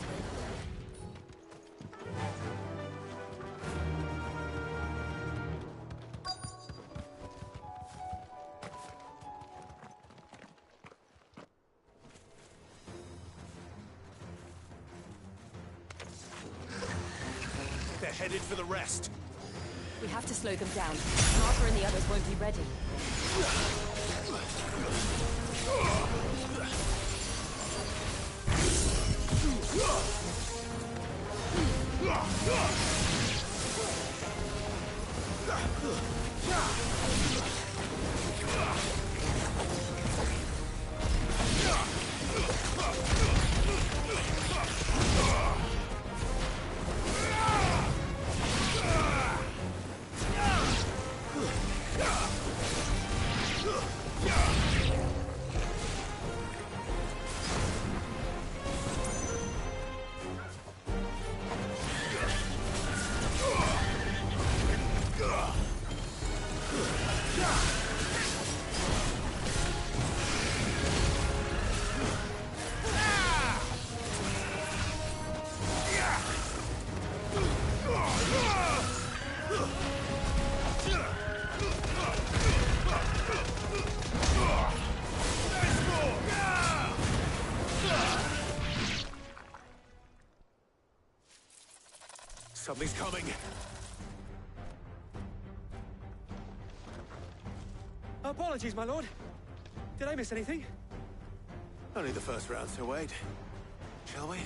M: They're headed for the rest.
L: We have to slow them down. Martha and the others won't be ready.
M: Something's coming.
Q: Apologies, my lord. Did I miss anything?
M: Only the first round, so wait. Shall we?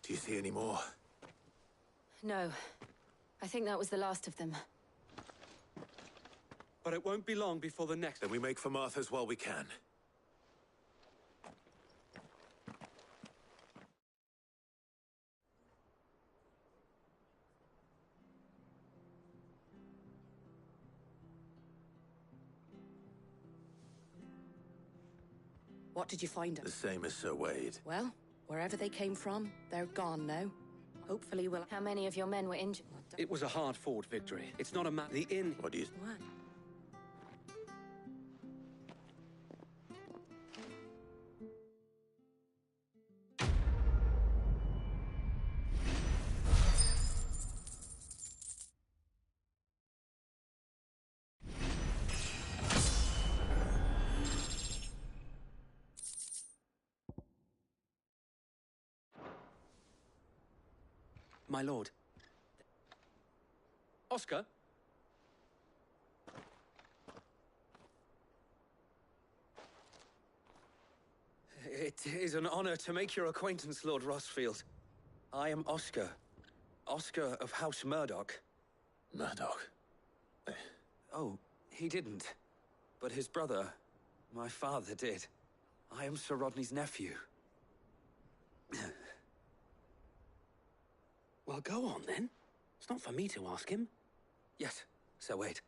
B: Do you see any more?
L: No. I think that was the last of them.
Q: But it won't be long before the next...
M: Then we make for Martha's while we can.
O: What did you find them?
B: The same as Sir Wade.
O: Well, wherever they came from, they're gone now. Hopefully we'll...
L: How many of your men were injured?
Q: It was a hard-fought victory. It's not a the inn...
B: What do you...
O: What?
Q: My lord. Oscar? It is an honor to make your acquaintance, Lord Rossfield. I am Oscar. Oscar of House Murdoch.
B: Murdoch?
Q: Oh, he didn't. But his brother, my father, did. I am Sir Rodney's nephew. Well, go on, then. It's not for me to ask him. Yes, Sir Wade.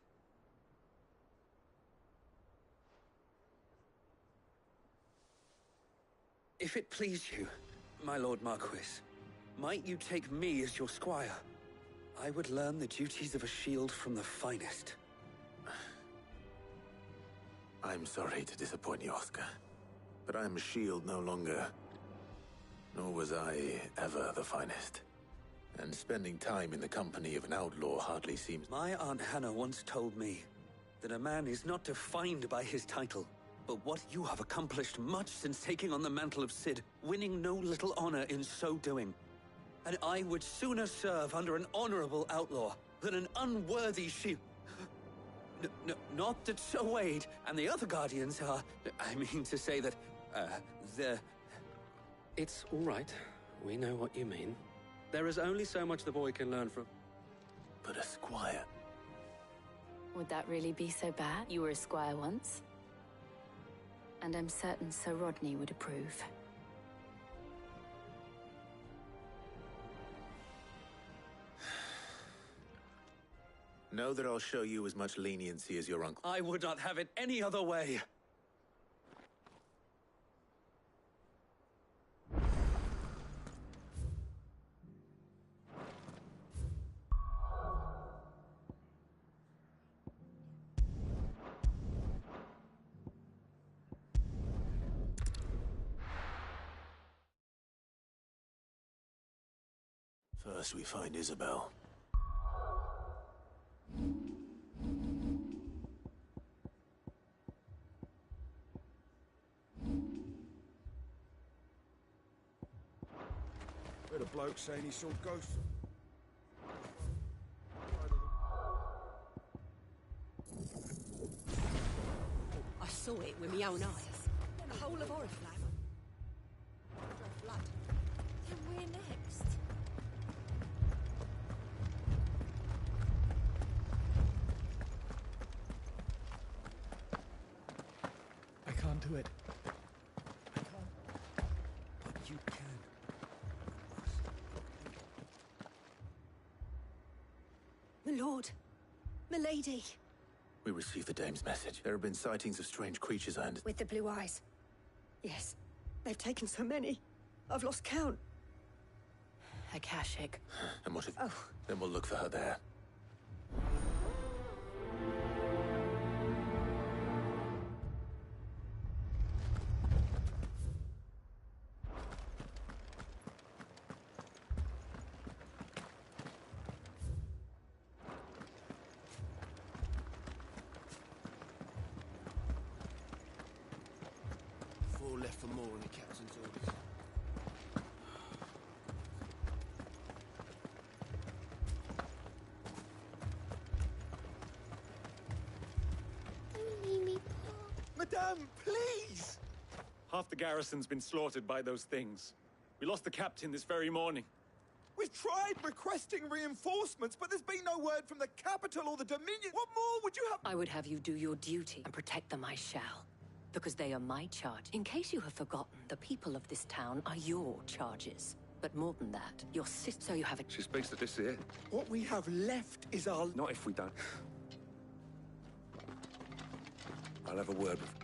Q: If it please you, my Lord Marquis, might you take me as your squire? I would learn the duties of a shield from the finest.
B: I'm sorry to disappoint you, Oscar, but I'm a shield no longer. Nor was I ever the finest. And spending time in the company of an outlaw hardly seems...
Q: My Aunt Hannah once told me that a man is not defined by his title, but what you have accomplished much since taking on the mantle of Cid, winning no little honor in so doing. And I would sooner serve under an honorable outlaw than an unworthy shield. Not that Sir Wade and the other Guardians are... I mean to say that, they're...
R: It's all right. We know what you mean. There is only so much the boy can learn from...
B: But a squire...
L: Would that really be so bad? You were a squire once. And I'm certain Sir Rodney would approve.
B: Know that I'll show you as much leniency as your uncle.
Q: I would not have it any other way.
B: First we find Isabel.
P: Heard a bloke saying he saw ghosts.
G: I saw it with my own eyes. The whole of Oriflamme. Blood. Then we're next.
I: I can't do it.
Q: But you can.
G: My lord. My lady.
B: We received the dame's message. There have been sightings of strange creatures and...
G: With the blue eyes. Yes. They've taken so many. I've lost count.
L: Akashic.
B: And what if...
G: Oh.
B: Then we'll look for her there.
M: Four left for more in the captain's orders.
F: Don't leave me,
S: Madame, please! Half the garrison's been slaughtered by those things. We lost the captain this very morning.
P: We've tried requesting reinforcements, but there's been no word from the capital or the Dominion. What more would you have?
T: I would have you do your duty, and protect them I shall. Because they are my charge. In case you have forgotten, the people of this town are your charges. But more than that, your sister, so you have a...
R: She speaks to this here.
P: What we have left is our...
R: Not if we don't. I'll have a word with...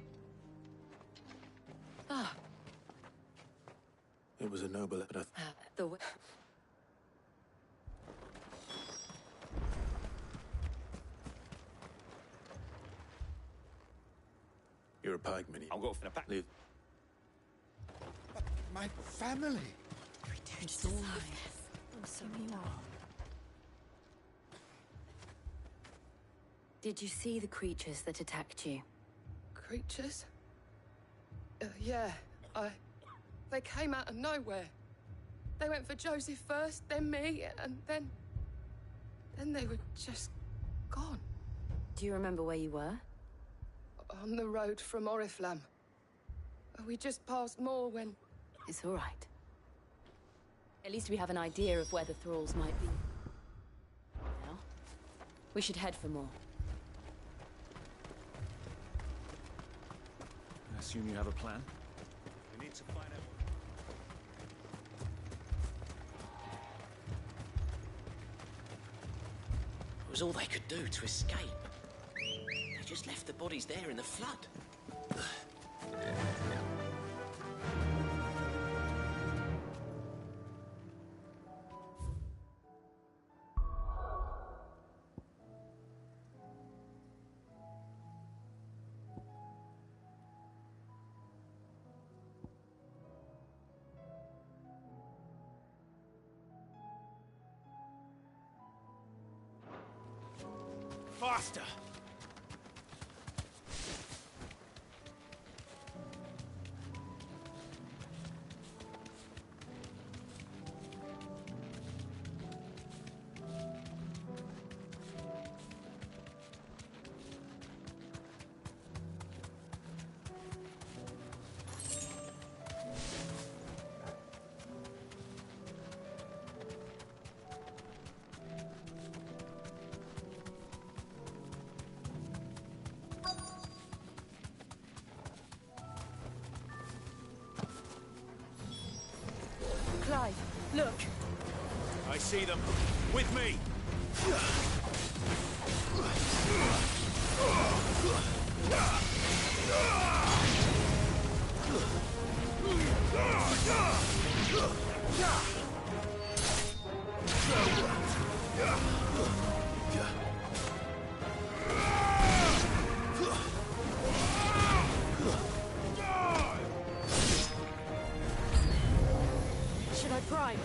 T: Ah,
B: It was a noble... But
T: the...
B: You're a pikeman.
S: I'll go for the back.
B: Leave.
P: My family.
T: I'm sorry you are. Did you see the creatures that attacked you?
O: Creatures? Yeah, they came out of nowhere. They went for Joseph first, then me, and then they were just gone.
T: Do you remember where you were?
O: On the road from Oriflamme. We just passed Moor when...
T: It's all right. At least we have an idea of where the thralls might be. Now, we should head for more.
I: I assume you have a plan?
S: We need to find out...
U: It was all they could do to escape. They just left the bodies there in the flood.
M: Faster!
J: Clive, look.
M: I see them. With me!
J: Should I prime?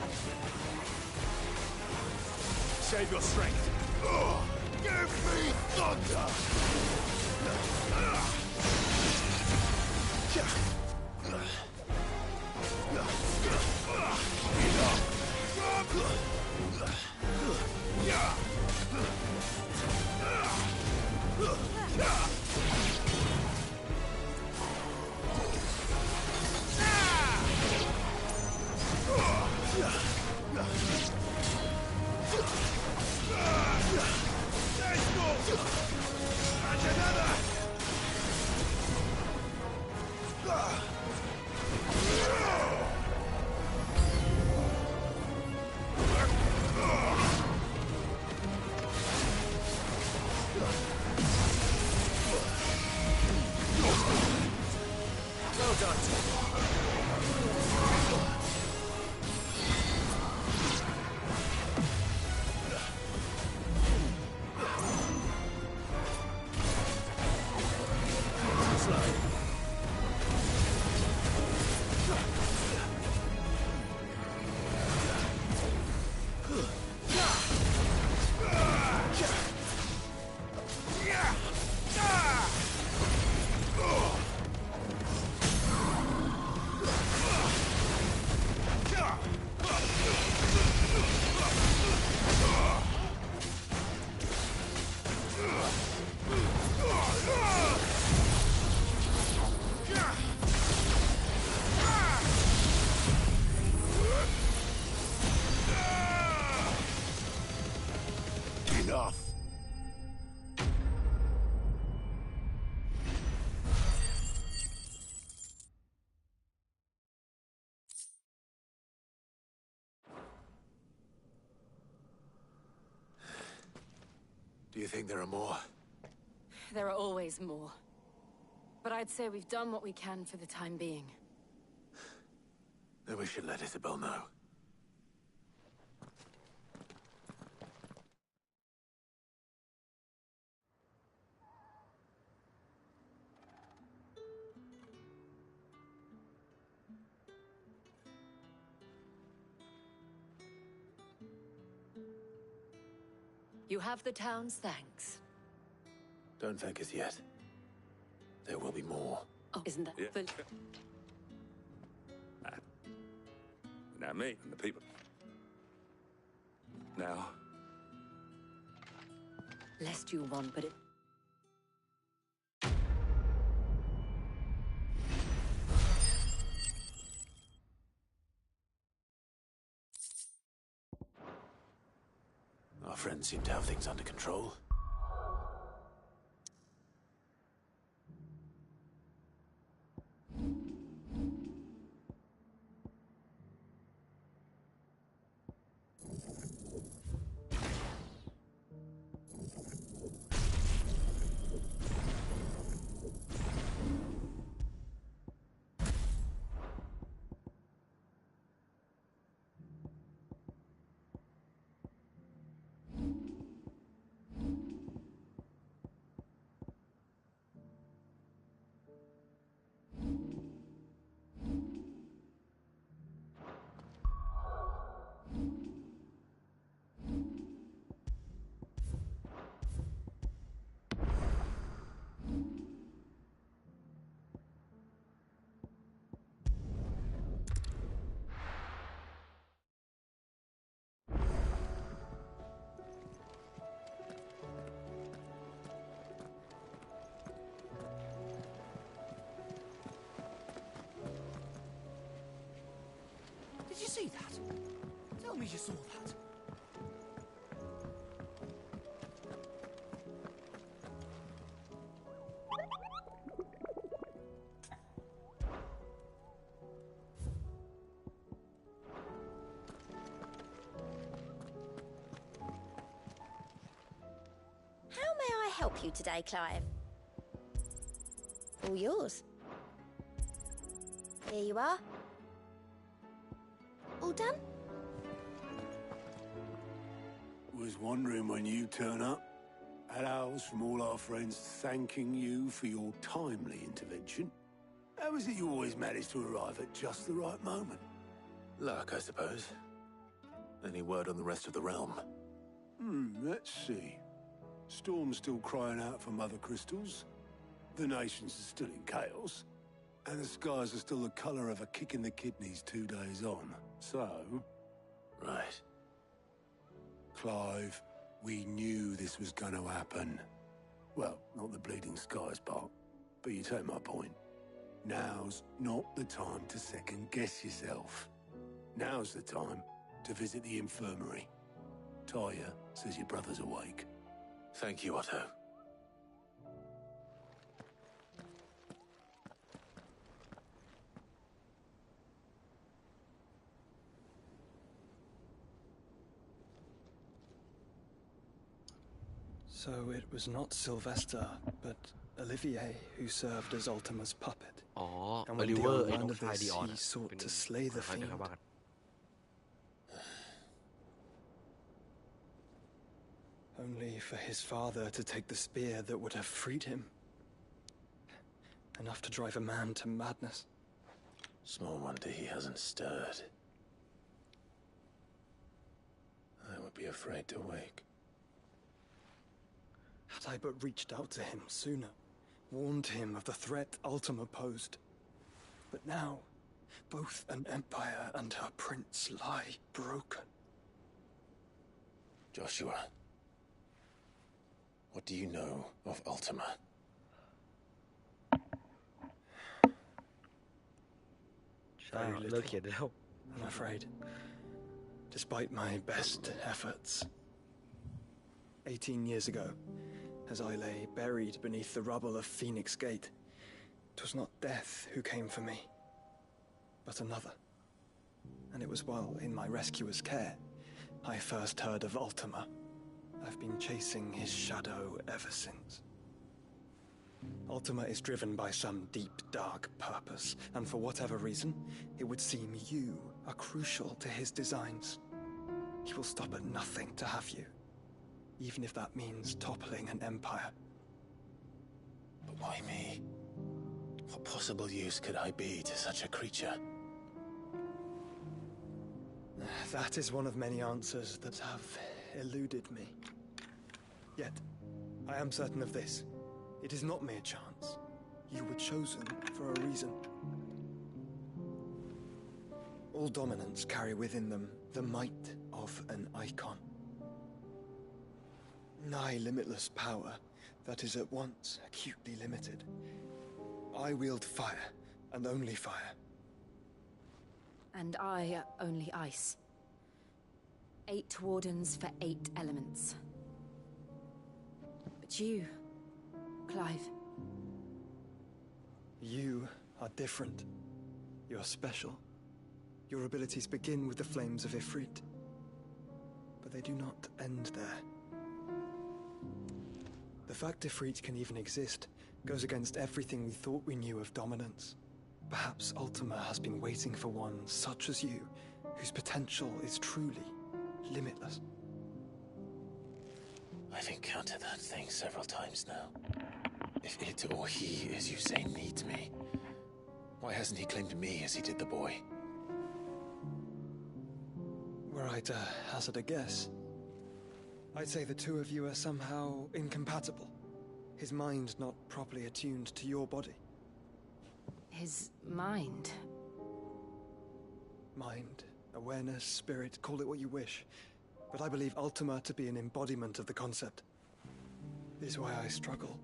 M: Save your strength.
N: Give me thunder!
M: Well done.
C: Enough.
B: Do you think there are more?
L: There are always more. But I'd say we've done what we can for the time being.
B: Then we should let Isabel know.
T: You have the town's thanks.
B: Don't thank us yet. There will be more.
T: Oh, isn't that...
N: Yeah.
T: But
N: Now me and the people. Now,
T: lest you want, but it...
B: Our friends seem to have things under control.
M: tell me you saw that.
F: How may I help you today, Clive? All yours. Here you are. All done?
C: Was wondering when you turn up. Had owls from all our friends thanking you for your timely intervention. How is it you always manage to arrive at just the right moment?
B: Luck, I suppose. Any word on the rest of the realm?
C: Let's see. Storm's still crying out for mother crystals. The nations are still in chaos. And the skies are still the colour of a kick in the kidneys 2 days on. So...
B: Right.
C: Clive, we knew this was going to happen. Well, not the bleeding skies part, but you take my point. Now's not the time to second-guess yourself. Now's the time to visit the infirmary. Talia says your brother's awake.
B: Thank you, Otto.
E: So it was not Sylvester, but Olivier who served as Ultima's puppet.
A: อ๋อ
E: And
A: โอ
E: when
A: ลิเวอ
E: Dion
A: ร์ไอ้น้อง
E: learned of
A: ชาย
E: this,
A: ดีออน
E: he sought to slay the
A: ใครจะ
E: fiend.
A: ว่ากัน
E: Only for his father to take the spear that would have freed him. Enough to drive a man to madness.
B: Small wonder he hasn't stirred. I would be afraid to wake.
E: Had I but reached out to him sooner, warned him of the threat Ultima posed. But now, both an empire and her prince lie broken.
B: Joshua, what do you know of Ultima?
E: Very
A: เลิ
E: little,
A: กเขียนแล้ว
E: I'm afraid. Despite my best efforts. 18 years ago, as I lay buried beneath the rubble of Phoenix Gate, 'twas not death who came for me, but another. And it was while in my rescuer's care, I first heard of Ultima. I've been chasing his shadow ever since. Ultima is driven by some deep, dark purpose, and for whatever reason, it would seem you are crucial to his designs. He will stop at nothing to have you, even if that means toppling an empire.
B: But why me? What possible use could I be to such a creature?
E: That is one of many answers that have eluded me. Yet, I am certain of this. It is not mere chance. You were chosen for a reason. All dominants carry within them the might of an icon. Nigh limitless power that is at once acutely limited. I wield fire, and only fire.
L: And I only ice. 8 wardens for 8 elements. But you, Clive.
E: You are different. You're special. Your abilities begin with the flames of Ifrit. But they do not end there. The fact Ifrit can even exist goes against everything we thought we knew of dominance. Perhaps Ultima has been waiting for one such as you, whose potential is truly limitless.
B: I've encountered that thing several times now. If it or he, as you say, needs me, why hasn't he claimed me as he did the boy?
E: Were I to hazard a guess, I'd say the two of you are somehow incompatible. His mind not properly attuned to your body.
L: His mind.
E: Mind, awareness, spirit, call it what you wish. But I believe Ultima to be an embodiment of the concept. This is why I struggle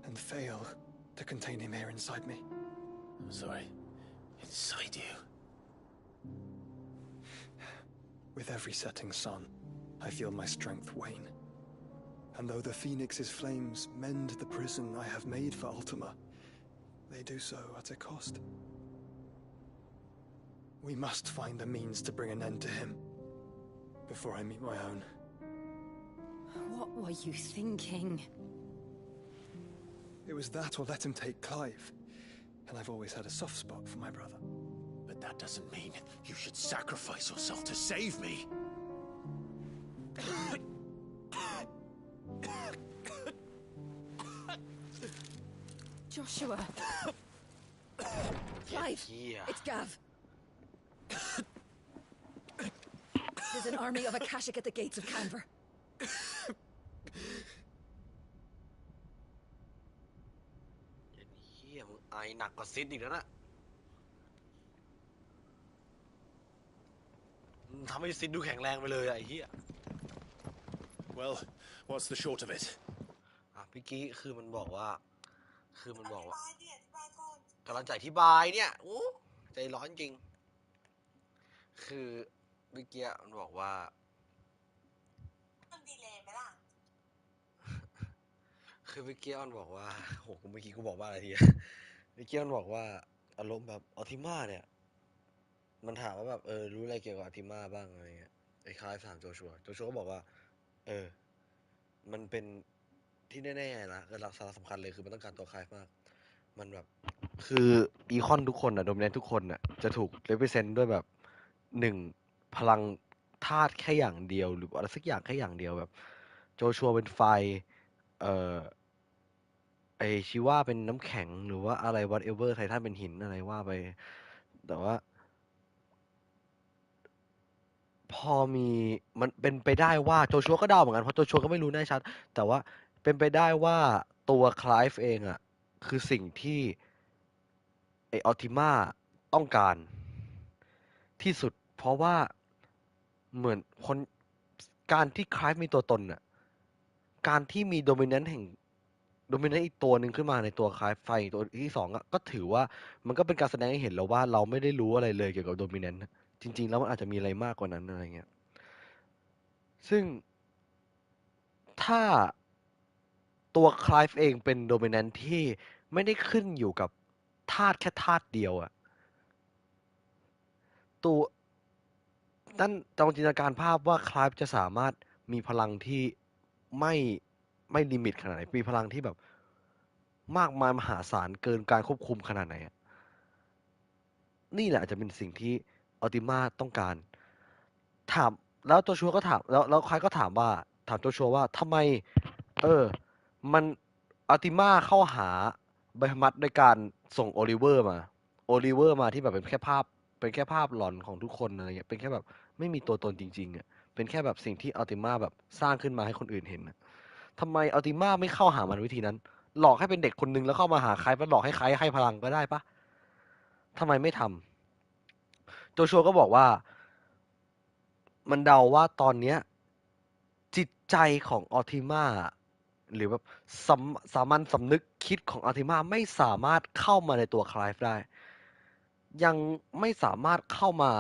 E: and fail to contain him here inside me.
B: I'm sorry. Inside you?
E: With every setting sun, I feel my strength wane. And though the Phoenix's flames mend the prison I have made for Ultima, they do so at a cost. We must find a means to bring an end to him before I meet my own.
L: What were you thinking?
E: It was that or let him take Clive. And I've always had a soft spot for my brother.
C: But that doesn't mean you should sacrifice yourself to save me.
O: Joshua. Clive, it's Gav. There's an army of Akashic at the gates of Canver.
A: เฮียมึงไอหนักกว่าซิดอีกแล้วนะมึงทำให้ซิดดูแข็งแรงไปเลยอะไอ้เฮีย
B: Well, what's the short of it?
A: อ่ะเมื่อกี้คือมันบอกว่ากำลังจะอธิบายเนี่ยโอ้ใจร้อนจริงคือเมื่อกี้มันบอกว่ามันดีเลยไหมล่ะคือเมื่อกี้มันบอกว่าโหเมื่อกี้กูบอกว่าอะไรทีเมื่อกี้มันบอกว่าอารมณ์แบบออทิมาเนี่ยมันถามว่าแบบรู้อะไรเกี่ยวกับออทิมาบ้างอะไรเงี้ยไอ้คลายถามโจชัวก็บอกว่ามันเป็นที่แน่ๆนะก็สาระสำคัญเลยคือมันต้องการตัวคลายมากมันแบบคืออีคอนทุกคนโดมิเนนทุกคนจะถูกเรปเรเซนต์ด้วยแบบ1พลังธาตุแค่อย่างเดียวหรืออะไรสักอย่างแค่อย่างเดียวแบบโจชัวเป็นไฟไอชิว่าเป็นน้ำแข็งหรือว่าอะไร whatever ไททันเป็นหินอะไรว่าไปแต่ว่าพอมีมันเป็นไปได้ว่าโจชัวก็เดาเหมือนกันเพราะโจชัวก็ไม่รู้แน่ชัดแต่ว่าเป็นไปได้ว่าตัวคลายฟ์เองคือสิ่งที่ไอออติมาต้องการที่สุดเพราะว่าเหมือนคนการที่คลายฟ์มีตัวตนการที่มีโดมิเนนต์อีกตัวหนึ่งขึ้นมาในตัวคลายฟ์ไฟตัวที่สองก็ถือว่ามันก็เป็นการแสดงให้เห็นแล้วว่าเราไม่ได้รู้อะไรเลยเกี่ยวกับโดมิเนนต์จริงๆแล้วมันอาจจะมีอะไรมากกว่านั้นอะไรเงี้ยซึ่งถ้าตัวคลายฟ์เองเป็นโดมิเนนต์ที่ไม่ได้ขึ้นอยู่กับธาตุแค่ธาตุเดียวตัวนั่นลองจินตนาการภาพว่าคลายฟ์จะสามารถมีพลังที่ไม่ลิมิตขนาดไหนมีพลังที่แบบมากมายมหาศาลเกินการควบคุมขนาดไหนนี่แหละอาจจะเป็นสิ่งที่อัลติมาต้องการถามแล้วโจชัวก็ถามแล้วใครก็ถามโจชัวว่าทำไมมันอัลติมาเข้าหาไบฮมัตด้วยการส่งโอลิเวอร์มาที่แบบเป็นแค่ภาพหลอนของทุกคนอะไรเงี้ยเป็นแค่แบบไม่มีตัวตนจริงๆเป็นแค่แบบสิ่งที่อัลติมาแบบสร้างขึ้นมาให้คนอื่นเห็นทำไมอัลติมาไม่เข้าหามันวิธีนั้นหลอกให้เป็นเด็กคนนึงแล้วเข้ามาหาใครแล้วหลอกให้ใครให้พลังก็ได้ปะทำไมไม่ทำโจชัวก็บอกว่ามันเดาว่าตอนเนี้ยจิตใจของอัลติมาหรือแบบสามัญสำนึกคิดของอัลติมาไม่สามารถเข้ามาในตัวคลายฟ์ได้ยังไม่สามารถเข้ามา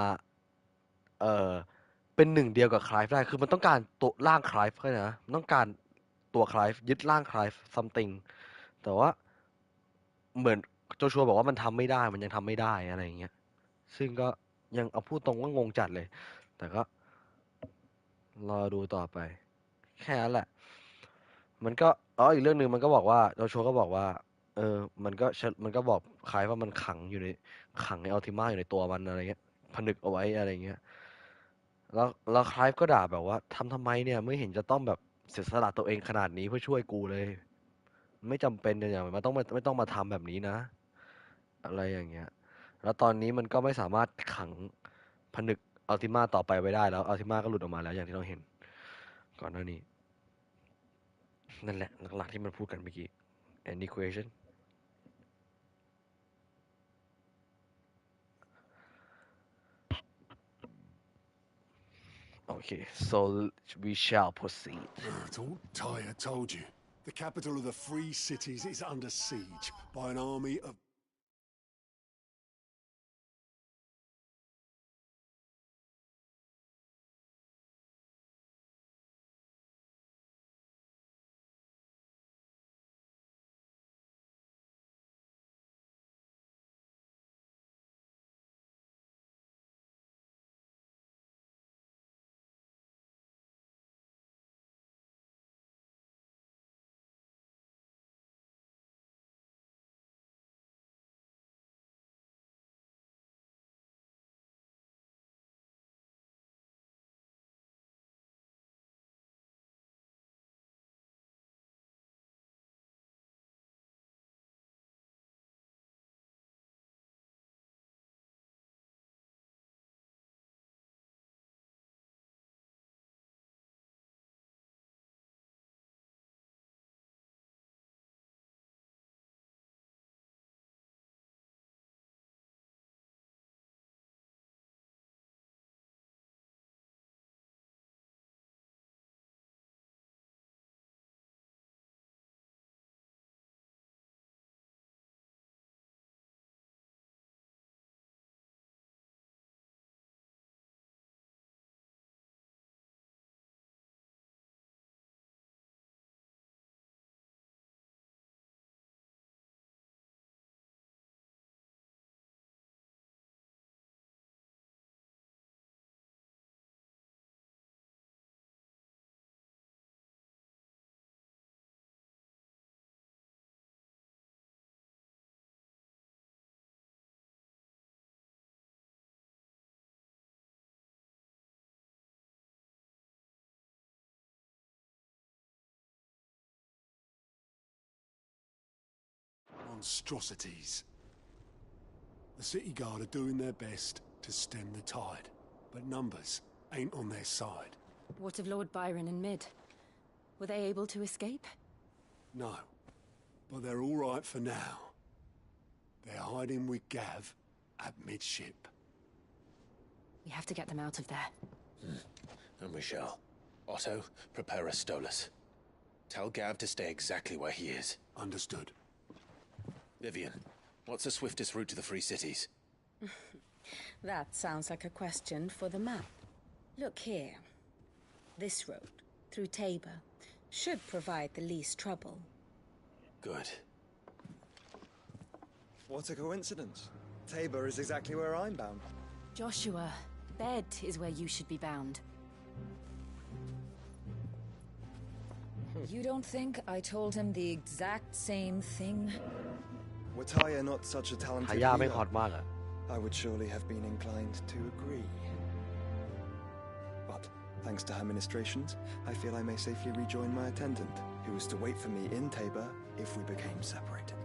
A: เป็นหนึ่งเดียวกับคลายฟ์ได้คือมันต้องการตัวร่างคลายฟ์นะมันต้องการตัวคลายฟ์ยึดร่างคลายฟ์ something แต่ว่าเหมือนโจชัวบอกว่ามันทำไม่ได้มันยังทำไม่ได้อะไรอย่างเงี้ยซึ่งก็ยังเอาพูดตรงว่างงจัดเลยแต่ก็รอดูต่อไปแค่นั้นแหละมันก็อีกเรื่องหนึ่งมันก็บอกว่าโจชัวก็บอกว่ามันก็บอกคล้ายว่ามันขังในอัลติมาอยู่ในตัวมันอะไรเงี้ยผนึกเอาไว้อะไรเงี้ยแล้วคลายก็ด่าแบบว่าทำไมเนี่ยไม่เห็นจะต้องแบบเสียสละตัวเองขนาดนี้เพื่อช่วยกูเลยไม่จำเป็นอย่างมันไม่ต้องมาทำแบบนี้นะอะไรอย่างเงี้ยแล้วตอนนี้มันก็ไม่สามารถขังผนึกอัลติมาต่อไปไว้ได้แล้วอัลติมาก็หลุดออกมาแล้วอย่างที่เราเห็นก่อนหน้านี้นั่นแหละหลักๆที่มันพูดกันเมื่อกี้ any question Okay, so we shall proceed.
C: I told you. The capital of the Free Cities is under siege by an army of monstrosities. The City Guard are doing their best to stem the tide, but numbers ain't on their side.
L: What of Lord Byron and Mid? Were they able to escape?
C: No, but they're all right for now. They're hiding with Gav at midship.
L: We have to get them out of there.
B: And we shall. Otto, prepare a Stolas. Tell Gav to stay exactly where he is.
C: Understood.
B: Vivian, what's the swiftest route to the Free Cities?
D: That sounds like a question for the map. Look here. This road, through Tabor, should provide the least trouble.
B: Good.
E: What a coincidence. Tabor is exactly where I'm bound.
L: Joshua, Bed is where you should be bound.
D: You don't think I told him the exact same thing?
E: Were Taya not such a talented
A: หายาไม่
E: leader,
A: ฮอตมากอะ
E: I would surely have been inclined to agree. But thanks to her ministrations, I feel I may safely rejoin my attendant, who was to wait for me in Tabor if we became separated.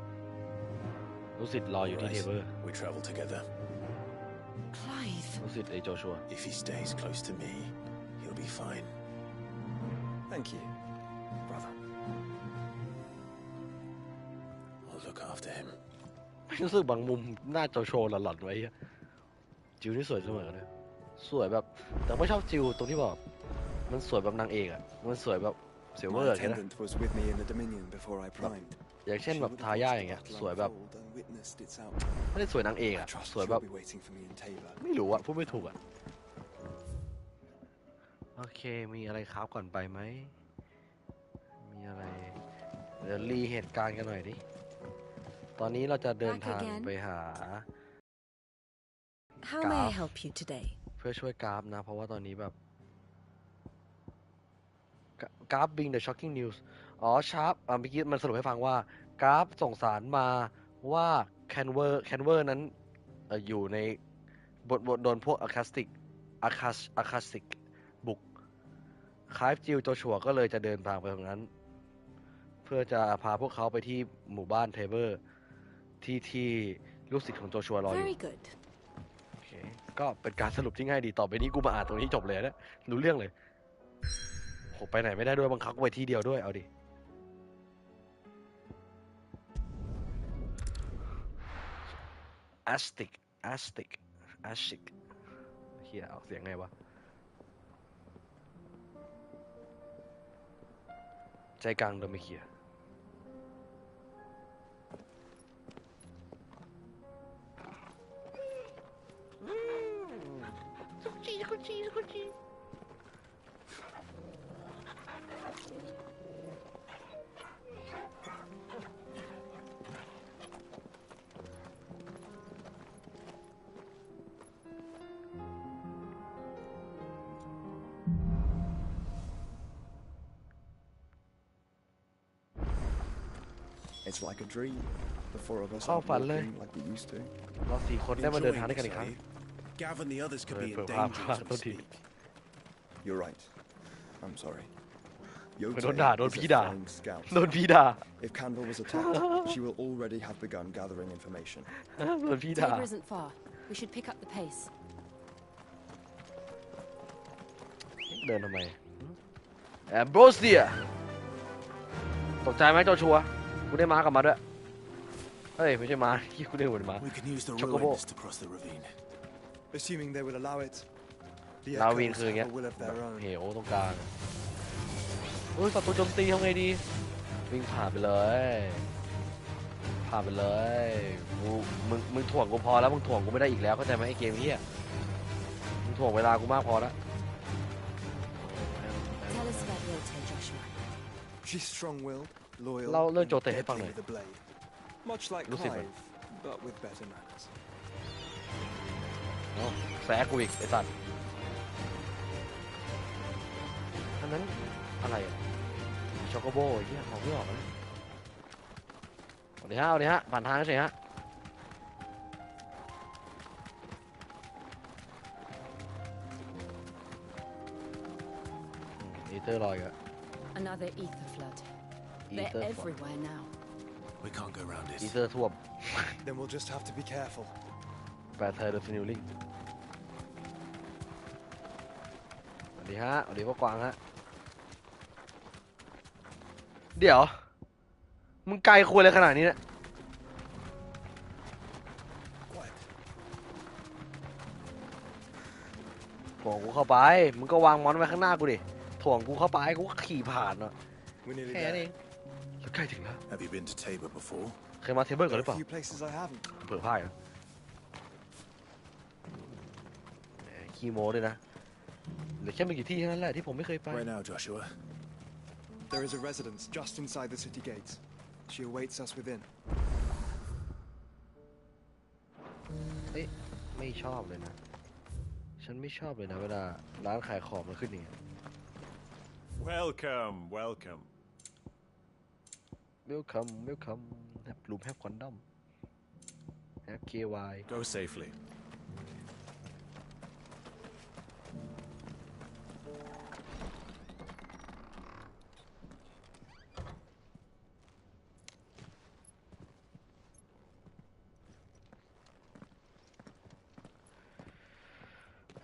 A: รู้สิทธิ์รออยู่ที่เทเบอร์
B: We travel together.
L: Clive.
A: รู้สิทธิ์ไอ้โจชัว
B: If he stays close to me, he'll be fine.
E: Thank you, brother.
B: I'll look after him.
A: รู้สึกบางมุมหน้าโจชัวหลอนๆไว้อะจิวนี่สวยเสมอเลยสวยแบบแต่ไม่ชอบจิวตรงที่แบบมันสวยแบบนางเอกอะมันสวยแบบเสียวเวอ
E: My
A: ร์อย่างเงี้ยนะ
E: attendant was with me in the Dominion before I primed.
A: อย่างเช่นแบบทายาอย่างเงี้ยสวยแบบ
E: And witnessed its outcome.
A: ไม่ได้สวยนางเอกอะ
E: I trust
A: สวย
E: she'll
A: แบบ
E: be waiting for me in Tabor.
A: ไม่รู้อะพูดไม่ถูกอะโอเคมีอะไรครับก่อนไปไหมมีอะไรเดี๋ยวรีเหตุการณ์กันหน่อยดิตอนนี้เราจะเดินทางไปหา
D: How may I help you today?
A: เพื่อช่วยกราฟนะเพราะว่าตอนนี้แบบกราฟบิง The Shocking News อ๋อชาร์ปเมื่อกี้มันสรุปให้ฟังว่ากราฟส่งสารมาว่าแคนเวอร์นั้นอยู่ในโดนพวกอะคาสติกบุกคลายจิลโจชัวก็เลยจะเดินทางไปตรงนั้น เพื่อจะพาพวกเขาไปที่หมู่บ้านเทเบอร์ที่ลูกศิษย์ของโจชัวรออยู่
L: Very good.
A: โอเคก็เป็นการสรุปที่ง่ายดีต่อไปนี้กูมาอ่านตรงนี้จบเลยนะรู้เรื่องเลยโหไปไหนไม่ได้ด้วยบังคับกูไปที่เดียวด้วยเอาดิแอสติกเฮียออกเสียงไงวะใจกลางโดมิเคียกุจี
E: It's like a dream. The four of us
A: เข้า
E: are
A: ฝันเลย
E: walking like we used to.
A: เราสี่คนได้มาเดินทางด้วยกันอีกครั้ง
C: Gav and the others could be in
A: เปิด
C: danger
A: ภาพ
C: as
A: โท
C: we
A: ษที
C: speak.
E: You're right. I'm sorry.
A: โดนด่า
E: Yotei
A: โดน
E: is
A: พี่
E: a
A: ด่า
E: flying scout.
A: โดนพี่ด่า
E: If Canville was attacked, she will already have begun gathering information.
A: โดนพี่ด่า
L: Tabor isn't far. We should pick up the pace.
A: เดินทำไมแอมโบรเซียตกใจไหมโจชัวกูได้ม้ากลับมาด้วยเฮ้ยไม่ใช่ม้าที่กูได้หัวม้า
C: We can use the
A: ช็อกโกโบ
C: ruins to cross the ravine.
E: Assuming they will allow it. The
A: ลาวิน
E: echoes
A: คืออย่าง
E: have
A: เงี้ย
E: a will of their own.
A: เหวตรงกลางเฮ้ยศัตรูโจมตีทำไงดีวิ่งผ่านไปเลยมึงถ่วงกูพอแล้วมึงถ่วงกูไม่ได้อีกแล้วเข้าใจไหมไอ้เกมเฮียมึงถ่วงเวลากูมากพอแล้ว
L: Tell us about Yotei, Joshua.
E: She's strong-willed, loyal,
A: เล่าเรื่อง
E: and
A: โจเตให้ฟังห
E: deadly
A: น่อย
E: with a blade. Much like
A: Lucifer.
E: Clive, but with better manners.
A: เอ้าแซะกูอีกไอ้สัตว์อันนั้นอะไรอะช็อกโกโบเฮียมองไม่ออกนะเอาดิฮะผ่านทางเฉยฮะอีเตอร์ลอยอะ
L: Another ether flood.
A: Ether
L: They're
A: flood.
L: everywhere now.
B: We can't go round
A: ที
B: it.
A: เซอร์ท่วม
E: Then we'll just have to be careful.
A: แปลเธอเดอะฟินิลลิ่งสวัสดีฮะสวัสดีพ่อกวางฮะ เดี๋ยว มึงไกลควรเลยขนาดนี้เนี่ยถ่วงกูเข้าไป มึงก็วางมอนไว้ข้างหน้ากูดิ ถ่วงกูเข้าไป กูก็ขี่ผ่านเนาะ
E: We're nearly
A: แค่นั้นเอ
E: there.
A: งแล้วใกล้ถึงแล้ว
B: Have you been to Tabor before?
A: เคยมาเทเบิลก่อนห
E: There
A: รือเป
E: are
A: ล่า
E: a few places I haven't.
A: เผื่อพ่ายนะแหมขี้โม้ด้วยนะเหลือแค่ไม่กี่ที่เท่านั้นแหละที่ผมไม่เคยไป
B: Where now, Joshua?
E: There is a residence just inside the city gates. She awaits us within.
A: เอ๊ะไม่ชอบเลยนะ ฉันไม่ชอบเลยนะเวลาร้านขายของมันขึ้นอย่างเงี้ย
S: Welcome, welcome.
A: Welcome Welcome รูมแฮปคอนดอมแฮป KY
S: Go safely.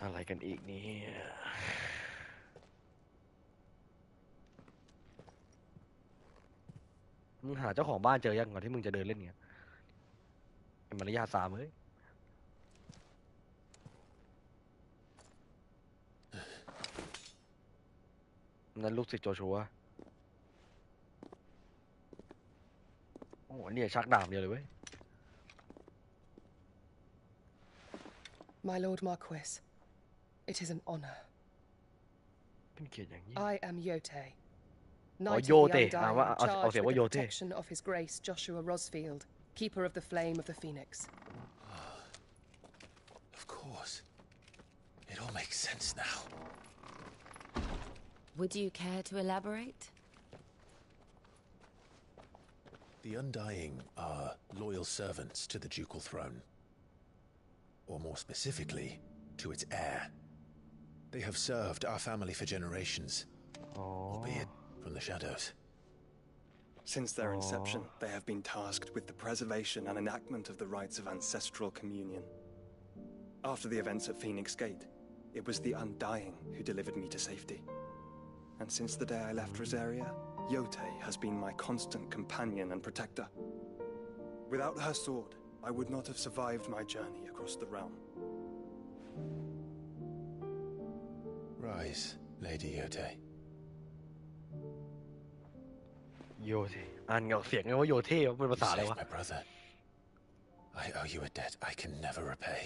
A: อะไรกันอีกนี่มึงหาเจ้าของบ้านเจอยังก่อนที่มึงจะเดินเล่นเงี้ยไอ้มารยาทสามเฮ้ยนั่นลูกศิษย์โจชัวโอ้เนี่ยชักดาบเดียวเลยเว้ย
O: My Lord Marquis, it is an honor.
A: เป็นเกียรติอย่างยิ่ง
O: I am Yote,
A: อ๋อ
O: Knight
A: โย
O: of
A: เต
O: the Undying,
A: ว่าเอา
O: charged
A: เสียง
O: with
A: ว่า
O: the
A: โยเต
O: protection of His Grace Joshua Rosfield, Keeper of the Flame of the Phoenix.
B: Of course. It all makes sense now.
L: Would you care to elaborate?
B: The Undying are loyal servants to the ducal throne. Or more specifically, to its heir. They have served our family for generations, albeit from the shadows.
E: Since their inception, they have been tasked with the preservation and enactment of the rites of ancestral communion. After the events at Phoenix Gate, it was the Undying who delivered me to safety. And since the day I left Rosaria, Yote has been my constant companion and protector. Without her sword, I would not have survived my journey across the realm.
B: Rise, Lady Yote.
A: โยเทอ่านออกเสียงไงว่าโยเทเป็นภาษาอะไร
B: You
A: วะ
B: saved my brother. I owe you a debt I can never repay.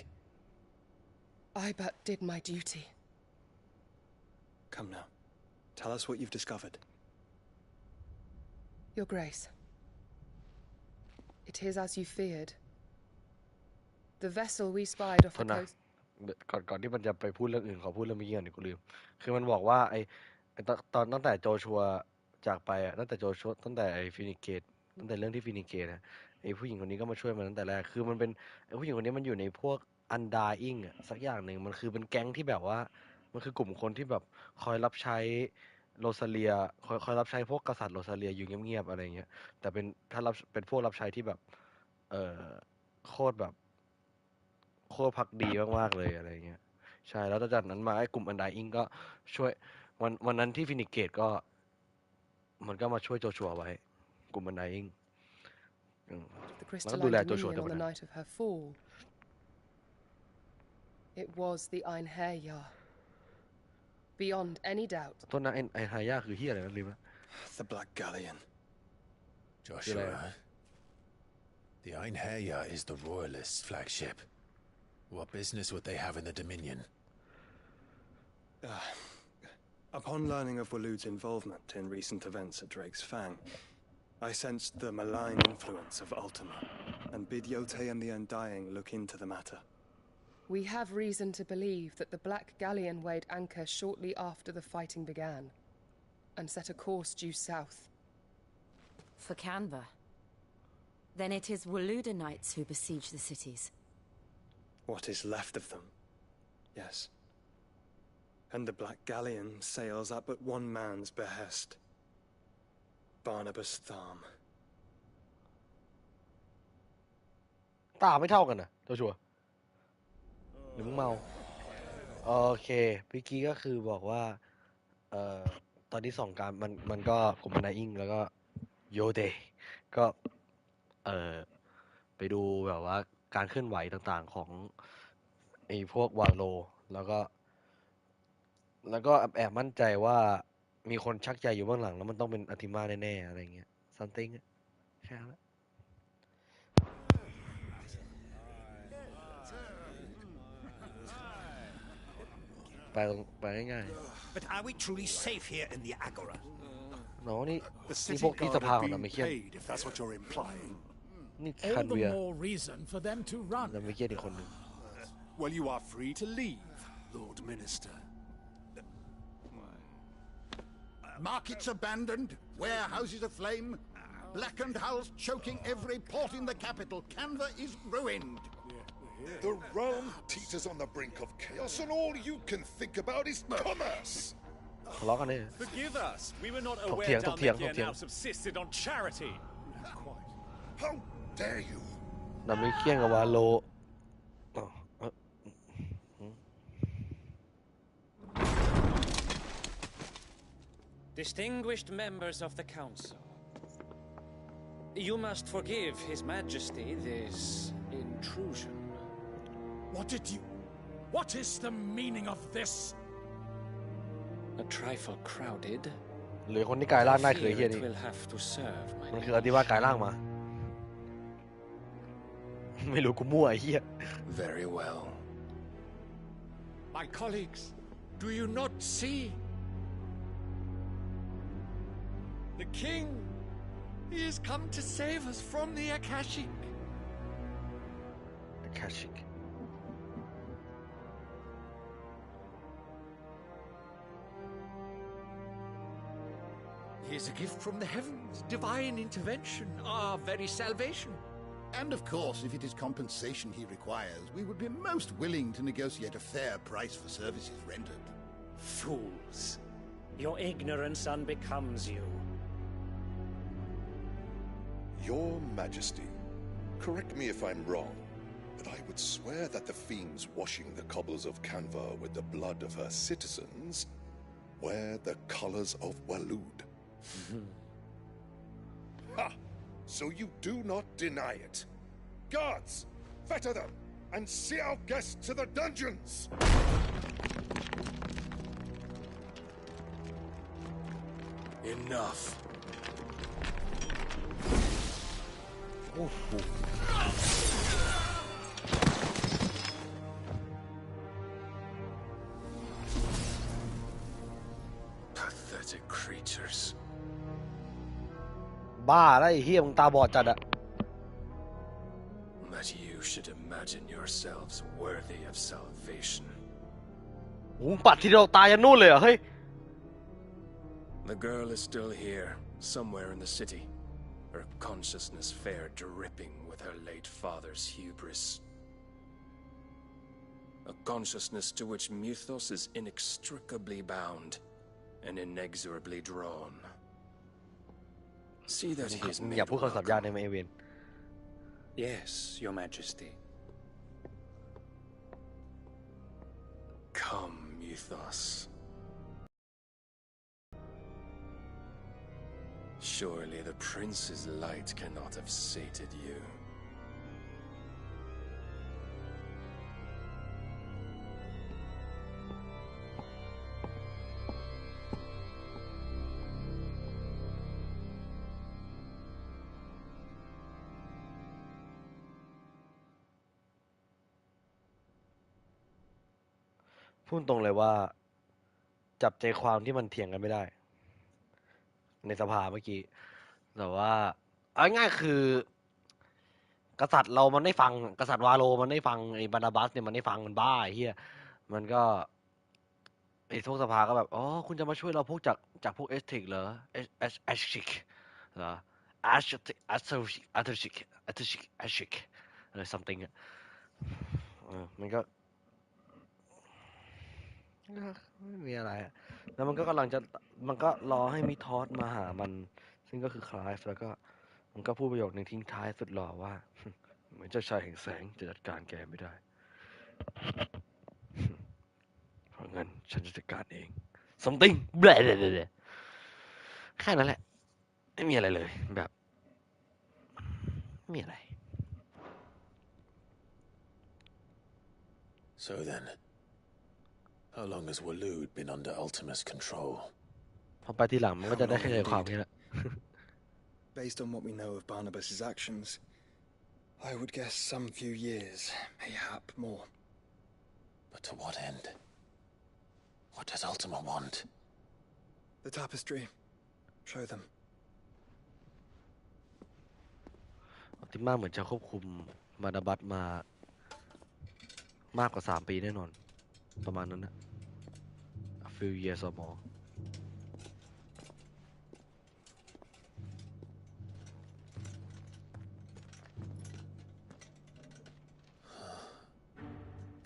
O: I but did my duty.
E: Come now. Tell us what you've discovered.
O: Your Grace, it is as you feared. The vessel we spied off
A: โท
O: the
A: ษนะ
O: coast.
A: ก่อนที่มันจะไปพูดเรื่องอื่นขอพูดเรื่องเมื่อกี้ก่อนเดี๋ยวกูลืมคือมันบอกว่าไอ้ตอนตั้งแต่โจชัวจากไปอะตั้งแต่โจชัวตั้งแต่ไอ้ฟินิเกตตั้งแต่เรื่องที่ฟินิเกตนะไอ้ผู้หญิงคนนี้ก็มาช่วยมันตั้งแต่แรกคือมันเป็นไอ้ผู้หญิงคนนี้มันอยู่ในพวกอันดาอิงอะสักอย่างหนึ่งมันคือเป็นแก๊งที่แบบว่ามันคือกลุ่มคนที่แบบคอยรับใช้โรซาเลียคอยรับใช้พวกกษัตริย์โรซาเลียอยู่เงียบๆอะไรเงี้ยแต่เป็นถ้ารับเป็นพวกรับใช้ที่แบบเออโคตรแบบ โคตรพักดีมากๆเลยอะไรเงี้ยใช่แล้วจากนั้นมาไอ้กลุ่มอันไดอิงก็ช่วยวันนั้นที่ฟินิกเกตก็มันก็มาช่วยโจชัวไว้กลุ่มอันไดอิง
O: The
A: มันก็ดูแล
O: crystalline
A: โจชัว
O: dominion
A: ตัว
O: on
A: นั้
O: the
A: น
O: night of her fall. It was the Einherjar. Beyond any doubt.
A: ต้นนั้นไอ้ฮายาคือเฮียอะไรนะลืมละ
E: The Black Galleon.
B: Joshua, the Einherjar is the Royalists' flagship. What business would they have in the Dominion?
E: Upon learning of Walood's involvement in recent events at Drake's Fang, I sensed the malign influence of Ultima, and bid Yote and the Undying look into the matter.
O: We have reason to believe that the Black Galleon weighed anchor shortly after the fighting began, and set a course due south.
L: For Canva. Then it is Walooda Knights who besiege the cities.
E: What is left of them? Yes. And the Black Galleon sails at but one man's behest. Barnabas Tharm.
A: ตาไม่เท่ากันนะตัวชัวหรือมึงเมาโอเคเมื่อกี้ก็คือบอกว่าตอนที่ส่องการมันก็กลุ่มนายอิงแล้วก็โยเดก็เอ่อไปดูแบบว่าการเคลื่อนไหวต่างๆของไอ้พวกวาโลแล้วก็แอบมั่นใจว่ามีคนชักใจอยู่เบื้องหลังแล้วมันต้องเป็นอติมาแน่ๆอะไรเงี้ย something แค่นั้นไปง่าย
M: But are we truly safe here in the Agora?
A: ๆน้องนี่
C: The
A: นี่
C: city
A: พวกที่ส
C: guard
A: ภา
C: have
A: ของ
C: been
A: นามิเคียน
C: paid, if that's what you're implying.
A: นี่
I: All
A: คัน
I: the
A: เวีย
I: more reason for them to run.
A: นามิเคียนอีกคนหนึ่ง
C: Well, you are free to leave, Lord Minister.
N: Markets abandoned, warehouses aflame, blackened hulls choking every port in the capital. Canva is ruined. The realm teeters on the brink of chaos, and all you can think about is commerce.
A: ทะเลาะกันเนี่ย
S: Forgive us. We were not
A: ถก
S: aware
A: เถียง
S: down
A: ถกเถียง
S: here now subsisted on charity.
N: How dare you?
A: นามิเคียนกับวาโล
H: Distinguished members of the council, you must forgive His Majesty this intrusion.
I: What is the meaning of this?
H: A trifle crowded.
A: หรือคนที่กลายร่างได้คือไอ้เฮีย
H: Fear
A: นี่
H: it will have to serve my
A: มันคืออธิว่ากลายร่างมา ไม่รู้กูมั่วไอ้เฮีย
N: Very well.
I: My colleagues, do you not see? The king, he has come to save us from the Akashic.
A: Akashic
I: He is a gift from the heavens, divine intervention, our very salvation.
N: And of course, if it is compensation he requires, we would be most willing to negotiate a fair price for services rendered.
H: Fools. Your ignorance unbecomes you.
N: Your Majesty, correct me if I'm wrong, but I would swear that the fiends washing the cobbles of Canva with the blood of her citizens wear the colors of Walud. Ha! So you do not deny it. Guards, fetter them, and see our guests to the dungeons!
C: Enough. Pathetic creatures.
A: บ้าแล้วไอ้เฮียมึงตาบอดจัดอะ
C: That you should imagine yourselves worthy of salvation.
A: มึงปัดทีเดียวตายยันนู่นเลยเหรอเฮ้ย
C: The girl is still here, somewhere in the city. Her consciousness fair dripping with her late father's hubris. A consciousness to which Mythos is inextricably bound and inexorably drawn. See that he is
A: อย่า
C: made
A: พูดคำศัพท์ยากได้ไหมเอเวน
H: Yes, Your Majesty.
C: Come, Mythos. Surely the prince's light cannot have sated you.
A: พูดตรงเลยว่า จับใจความที่มันเถียงกันไม่ได้ ในสภาเมื่อกี้ แต่ว่าเอาง่ายๆคือ กษัตริย์เรามันได้ฟัง กษัตริย์วาโลมันได้ฟังไอ้บานาบัสเนี่ยมันได้ฟังมันบ้าไอ้เหี้ยมันก็ไอ้พวกสภาก็แบบอ๋อคุณจะมาช่วยเราพวกจากพวกเอสติกเหรอเอสชิกเหรอแอชชิกอะไร something อ่ะมันก็ไม่มีอะไรอะแล้วมันก็กำลังจะมันก็รอให้มิทอสมาหามันซึ่งก็คือคลายฟ์แล้วก็มันก็พูดประโยคหนึ่งทิ้งท้ายสุดหล่อว่า มือนเจ้าชายแห่งแสงจะจัดการแกไม่ได้ เพราะงั้นฉันจะจัดการเอง something แบลแค่นั้นแหละไม่มีอะไรเลยแบบไม่มีอะไร
B: So then, how long has Waloed been under Ultima's control?
A: พอไปทีหลังมันก็จะได้แค่ใจความนี้แหละ
E: Based on what we know of Barnabas's actions, I would guess some few years, mayhap more.
B: But to what end? What does Ultima want?
E: The tapestry. Show them.
A: อัลติม่าเหมือนจะควบคุมมาดาบัตมามากกว่า3 ปีแน่นอนประมาณนั้นนะ A few years or more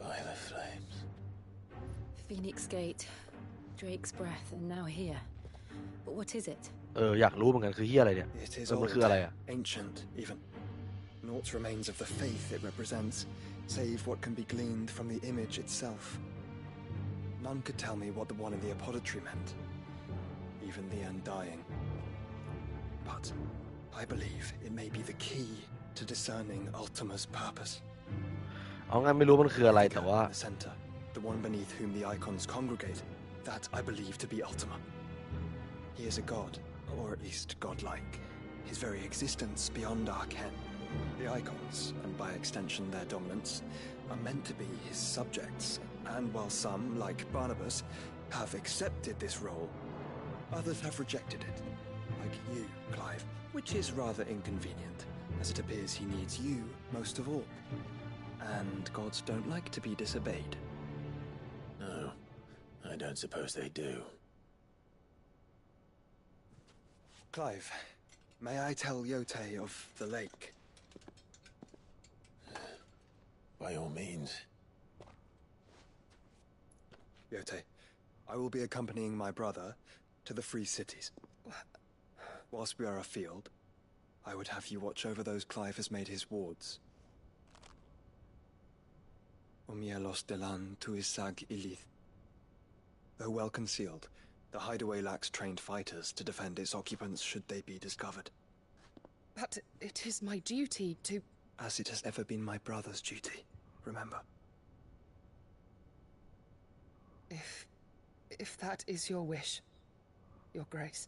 B: By the flames.
L: Phoenix Gate, Drake's Breath, and now here. But what is it?
A: อยากรู้เหมือนกันคือเหี้ยอะไรเนี่ย
E: It is
A: มัน
E: old,
A: คืออะไรอะ
E: ancient even. Naught remains of the faith it represents, save what can be gleaned from the image itself. None could tell me what the one in the apothecary meant, even the undying. But I believe it may be the key to discerning Ultima's purpose.
A: เอางั้นไม่รู้มันคืออะไรแต่ว่า
E: The center, the one beneath whom the icons congregate, that I believe to be Ultima. He is a god, or at least godlike. His very existence beyond our ken. The icons, and by extension their dominance, are meant to be his subjects, and while some, like Barnabas, have accepted this role, others have rejected it, like you, Clive, which is rather inconvenient, as it appears he needs you most of all. And gods don't like to be disobeyed.
B: No, I don't suppose they do.
E: Clive, may I tell Yote of the lake?
B: By all means.
E: Yote, I will be accompanying my brother to the Free Cities. Whilst we are afield, I would have you watch over those Clive has made his wards. Omielos delan tuisag ilith. Though well concealed, the hideaway lacks trained fighters to defend its occupants should they be discovered.
O: But it is my duty to...
E: As it has ever been my brother's duty, remember.
O: If that is your wish, Your Grace.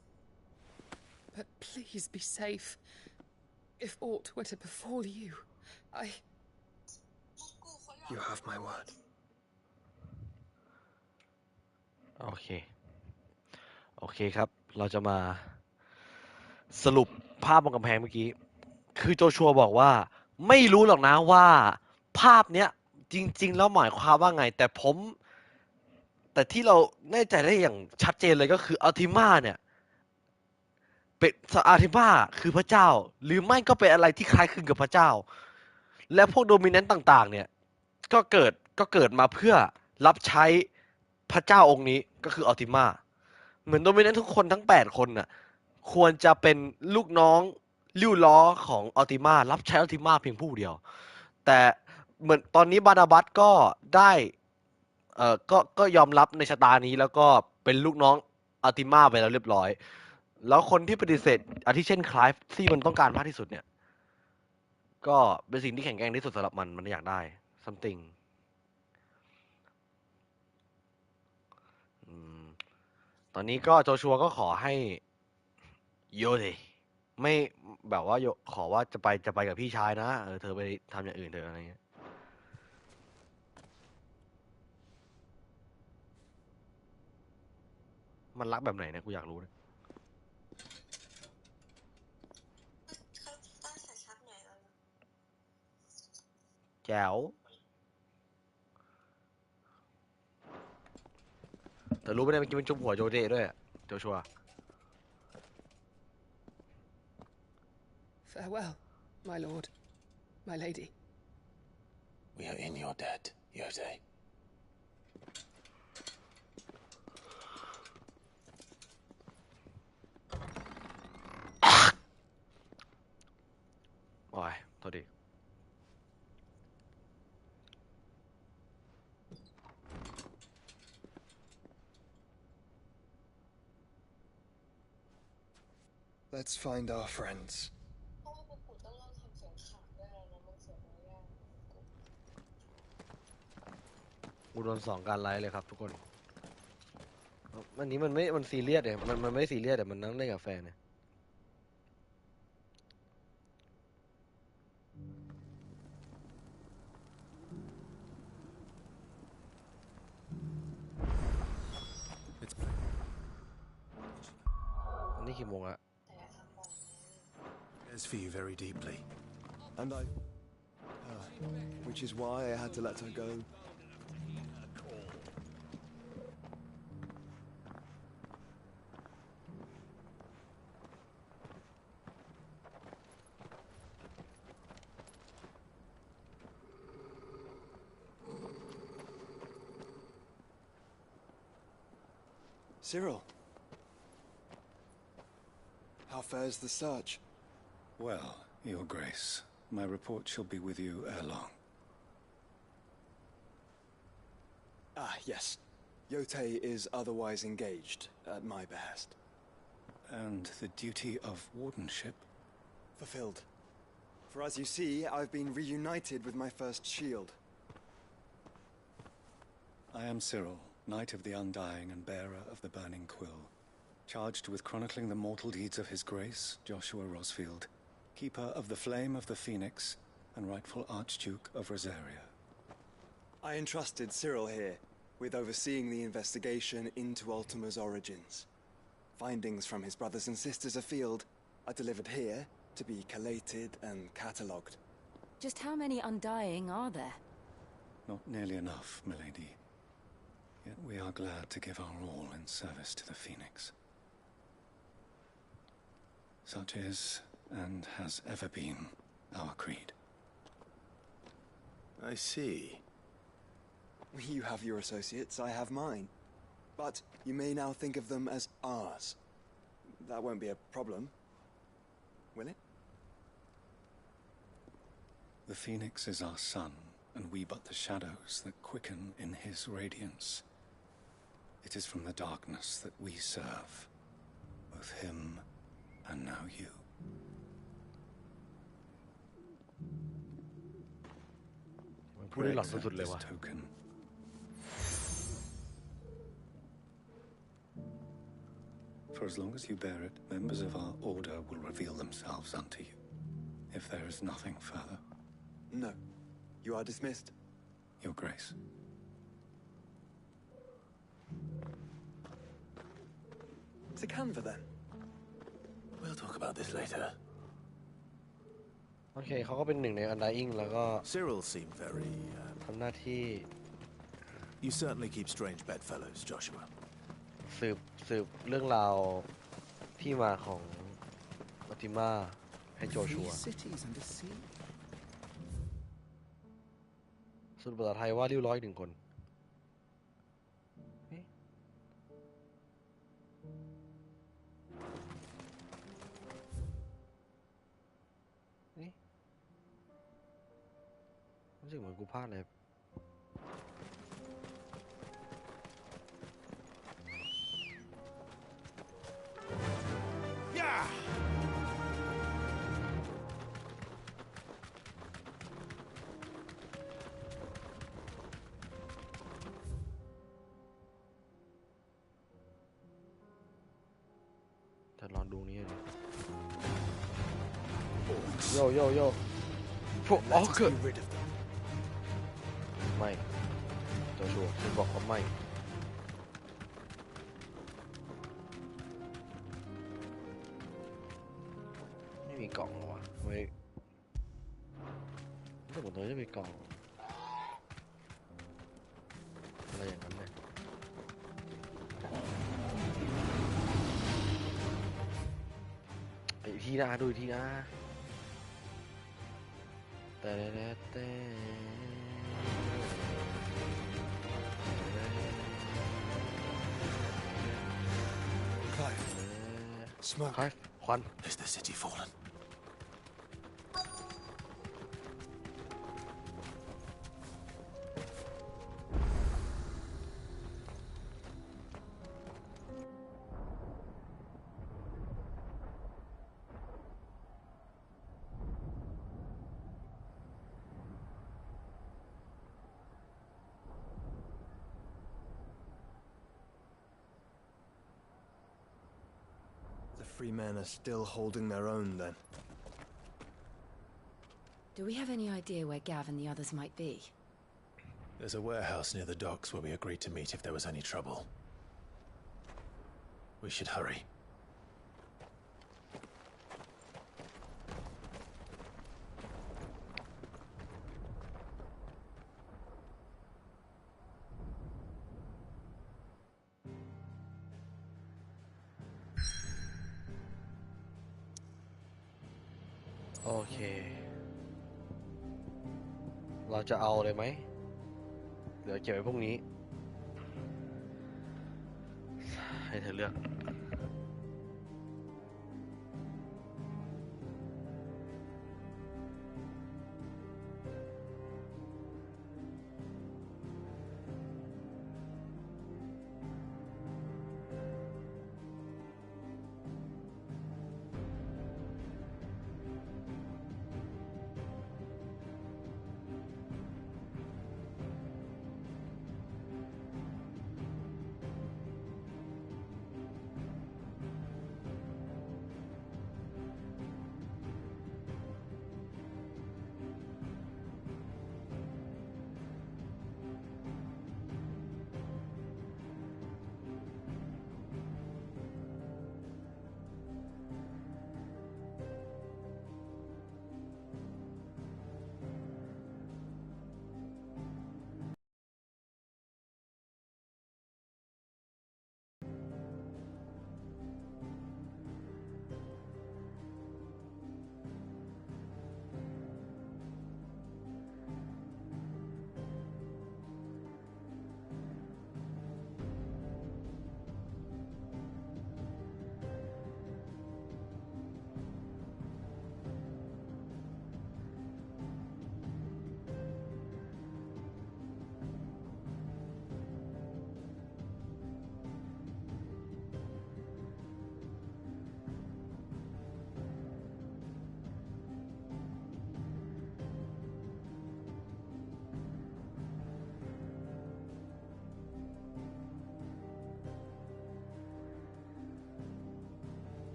O: But please be safe. If aught were to befall you,
E: You have my word.
A: โอเคครับ เราจะมาสรุปภาพบนกำแพงเมื่อกี้ คือโจชัวบอกว่าไม่รู้หรอกนะว่าภาพเนี้ยจริงๆแล้วหมายความว่าไงแต่ที่เราแน่ใจได้อย่างชัดเจนเลยก็คืออัลติม่าเนี่ยเป็นอัลติม่าคือพระเจ้าหรือไม่ก็เป็นอะไรที่คล้ายคลึงกับพระเจ้าและพวกโดมิเนนต์ต่างๆเนี่ยก็เกิดมาเพื่อรับใช้พระเจ้าองค์นี้ก็คืออัลติม่าเหมือนโดมิเนนต์ทุกคนทั้ง8 คนน่ะควรจะเป็นลูกน้องลิ้วล้อของอัลติม่ารับใช้อัลติม่าเพียงผู้เดียวแต่เหมือนตอนนี้บานาบัสก็ได้ก็ยอมรับในชะตานี้แล้วก็เป็นลูกน้องอัลติม่าไปแล้วเรียบร้อยแล้วคนที่ปฏิเสธอาทิเช่นคลายฟ์ที่มันต้องการมากที่สุดเนี่ยก็เป็นสิ่งที่แข็งแกร่งที่สุดสำหรับมันอยากได้ something ตอนนี้ก็โจชัวก็ขอให้โยเลยไม่แบบว่าขอว่าจะไปกับพี่ชายนะเธอไปทำอย่างอื่นเถอะอะไรเงี้ยมันรักแบบไหนนะกูอยากรู้นะแจ๋วแต่รู้ไม่ได้เมื่อกี้มันจุ๊บหัวโจเจด้วยโจชัว
O: Farewell, my lord, my lady.
B: We are in your debt, Yote.
A: โอ้ยโทษดี
E: Let's find our friends.
A: กูโดน2 การไลฟ์เลยครับทุกคนอันนี้มันซีเรียสเนี่ยมันไม่ซีเรียสแต่มันนั่งเล่นกับแฟนเนี่ย อันนี้กี่โมงอะ
B: Cares for you very deeply.
E: And which is why I had to let her go. Cyril, how fares the search?
K: Well, Your Grace, my report shall be with you ere long.
E: Ah, yes. Yotei is otherwise engaged, at my behest.
K: And the duty of wardenship?
E: Fulfilled. For as you see, I've been reunited with my first shield.
K: I am Cyril, Knight of the Undying and bearer of the Burning Quill, charged with chronicling the mortal deeds of His Grace, Joshua Rosfield, Keeper of the Flame of the Phoenix, and rightful Archduke of Rosaria.
E: I entrusted Cyril here with overseeing the investigation into Ultima's origins. Findings from his brothers and sisters afield are delivered here to be collated and catalogued.
L: Just how many Undying are there?
K: Not nearly enough, milady. Yet we are glad to give our all in service to the Phoenix. Such is, and has ever been, our creed.
B: I see.
E: You have your associates, I have mine. But you may now think of them as ours. That won't be a problem, will it?
K: The Phoenix is our sun, and we but the shadows that quicken in his radiance. It is from the darkness that we serve, both him and now you. Greg sent this token. For as long as you bear it, members of our order will reveal themselves unto you. If there is nothing further.
E: No. You are dismissed.
K: Your Grace.
E: To Canva, then.
B: We'll talk about this later.
A: โอเคเขาก็เป็นหนึ่งใน Undying แล้วก็
B: Cyril seemed very
A: ทำหน้าที่
B: You certainly keep strange bedfellows, Joshua.
A: สืบเรื่องราวที่มาของอติมาให้โจชัว
B: cities and a sea.
A: สุดภาษาไทยว่าริ้วร้อย1 คนรู้สึกเหมือนกูพลาดเลยจะลองดูนี้เลยโยพวกออกเกิดไม่โจชัวฉันบอกว่าไม่มีกล่องเหรอวะเว้ยถ้าผมจะมีกล่องอะไรอย่างนั้นเลยอีกทีนะดูอีกทีนะแต่
B: Smoke.
A: Clive, Juan.
B: Is the city fallen?
E: free men are still holding their own, then.
L: Do we have any idea where Gav and the others might be?
B: There's a warehouse near the docks where we agreed to meet if there was any trouble. We should hurry.
A: Okay. เราจะเอาเลยไหมเดี๋ยวเก็บไว้พรุ่งนี้ให้เธอเลือก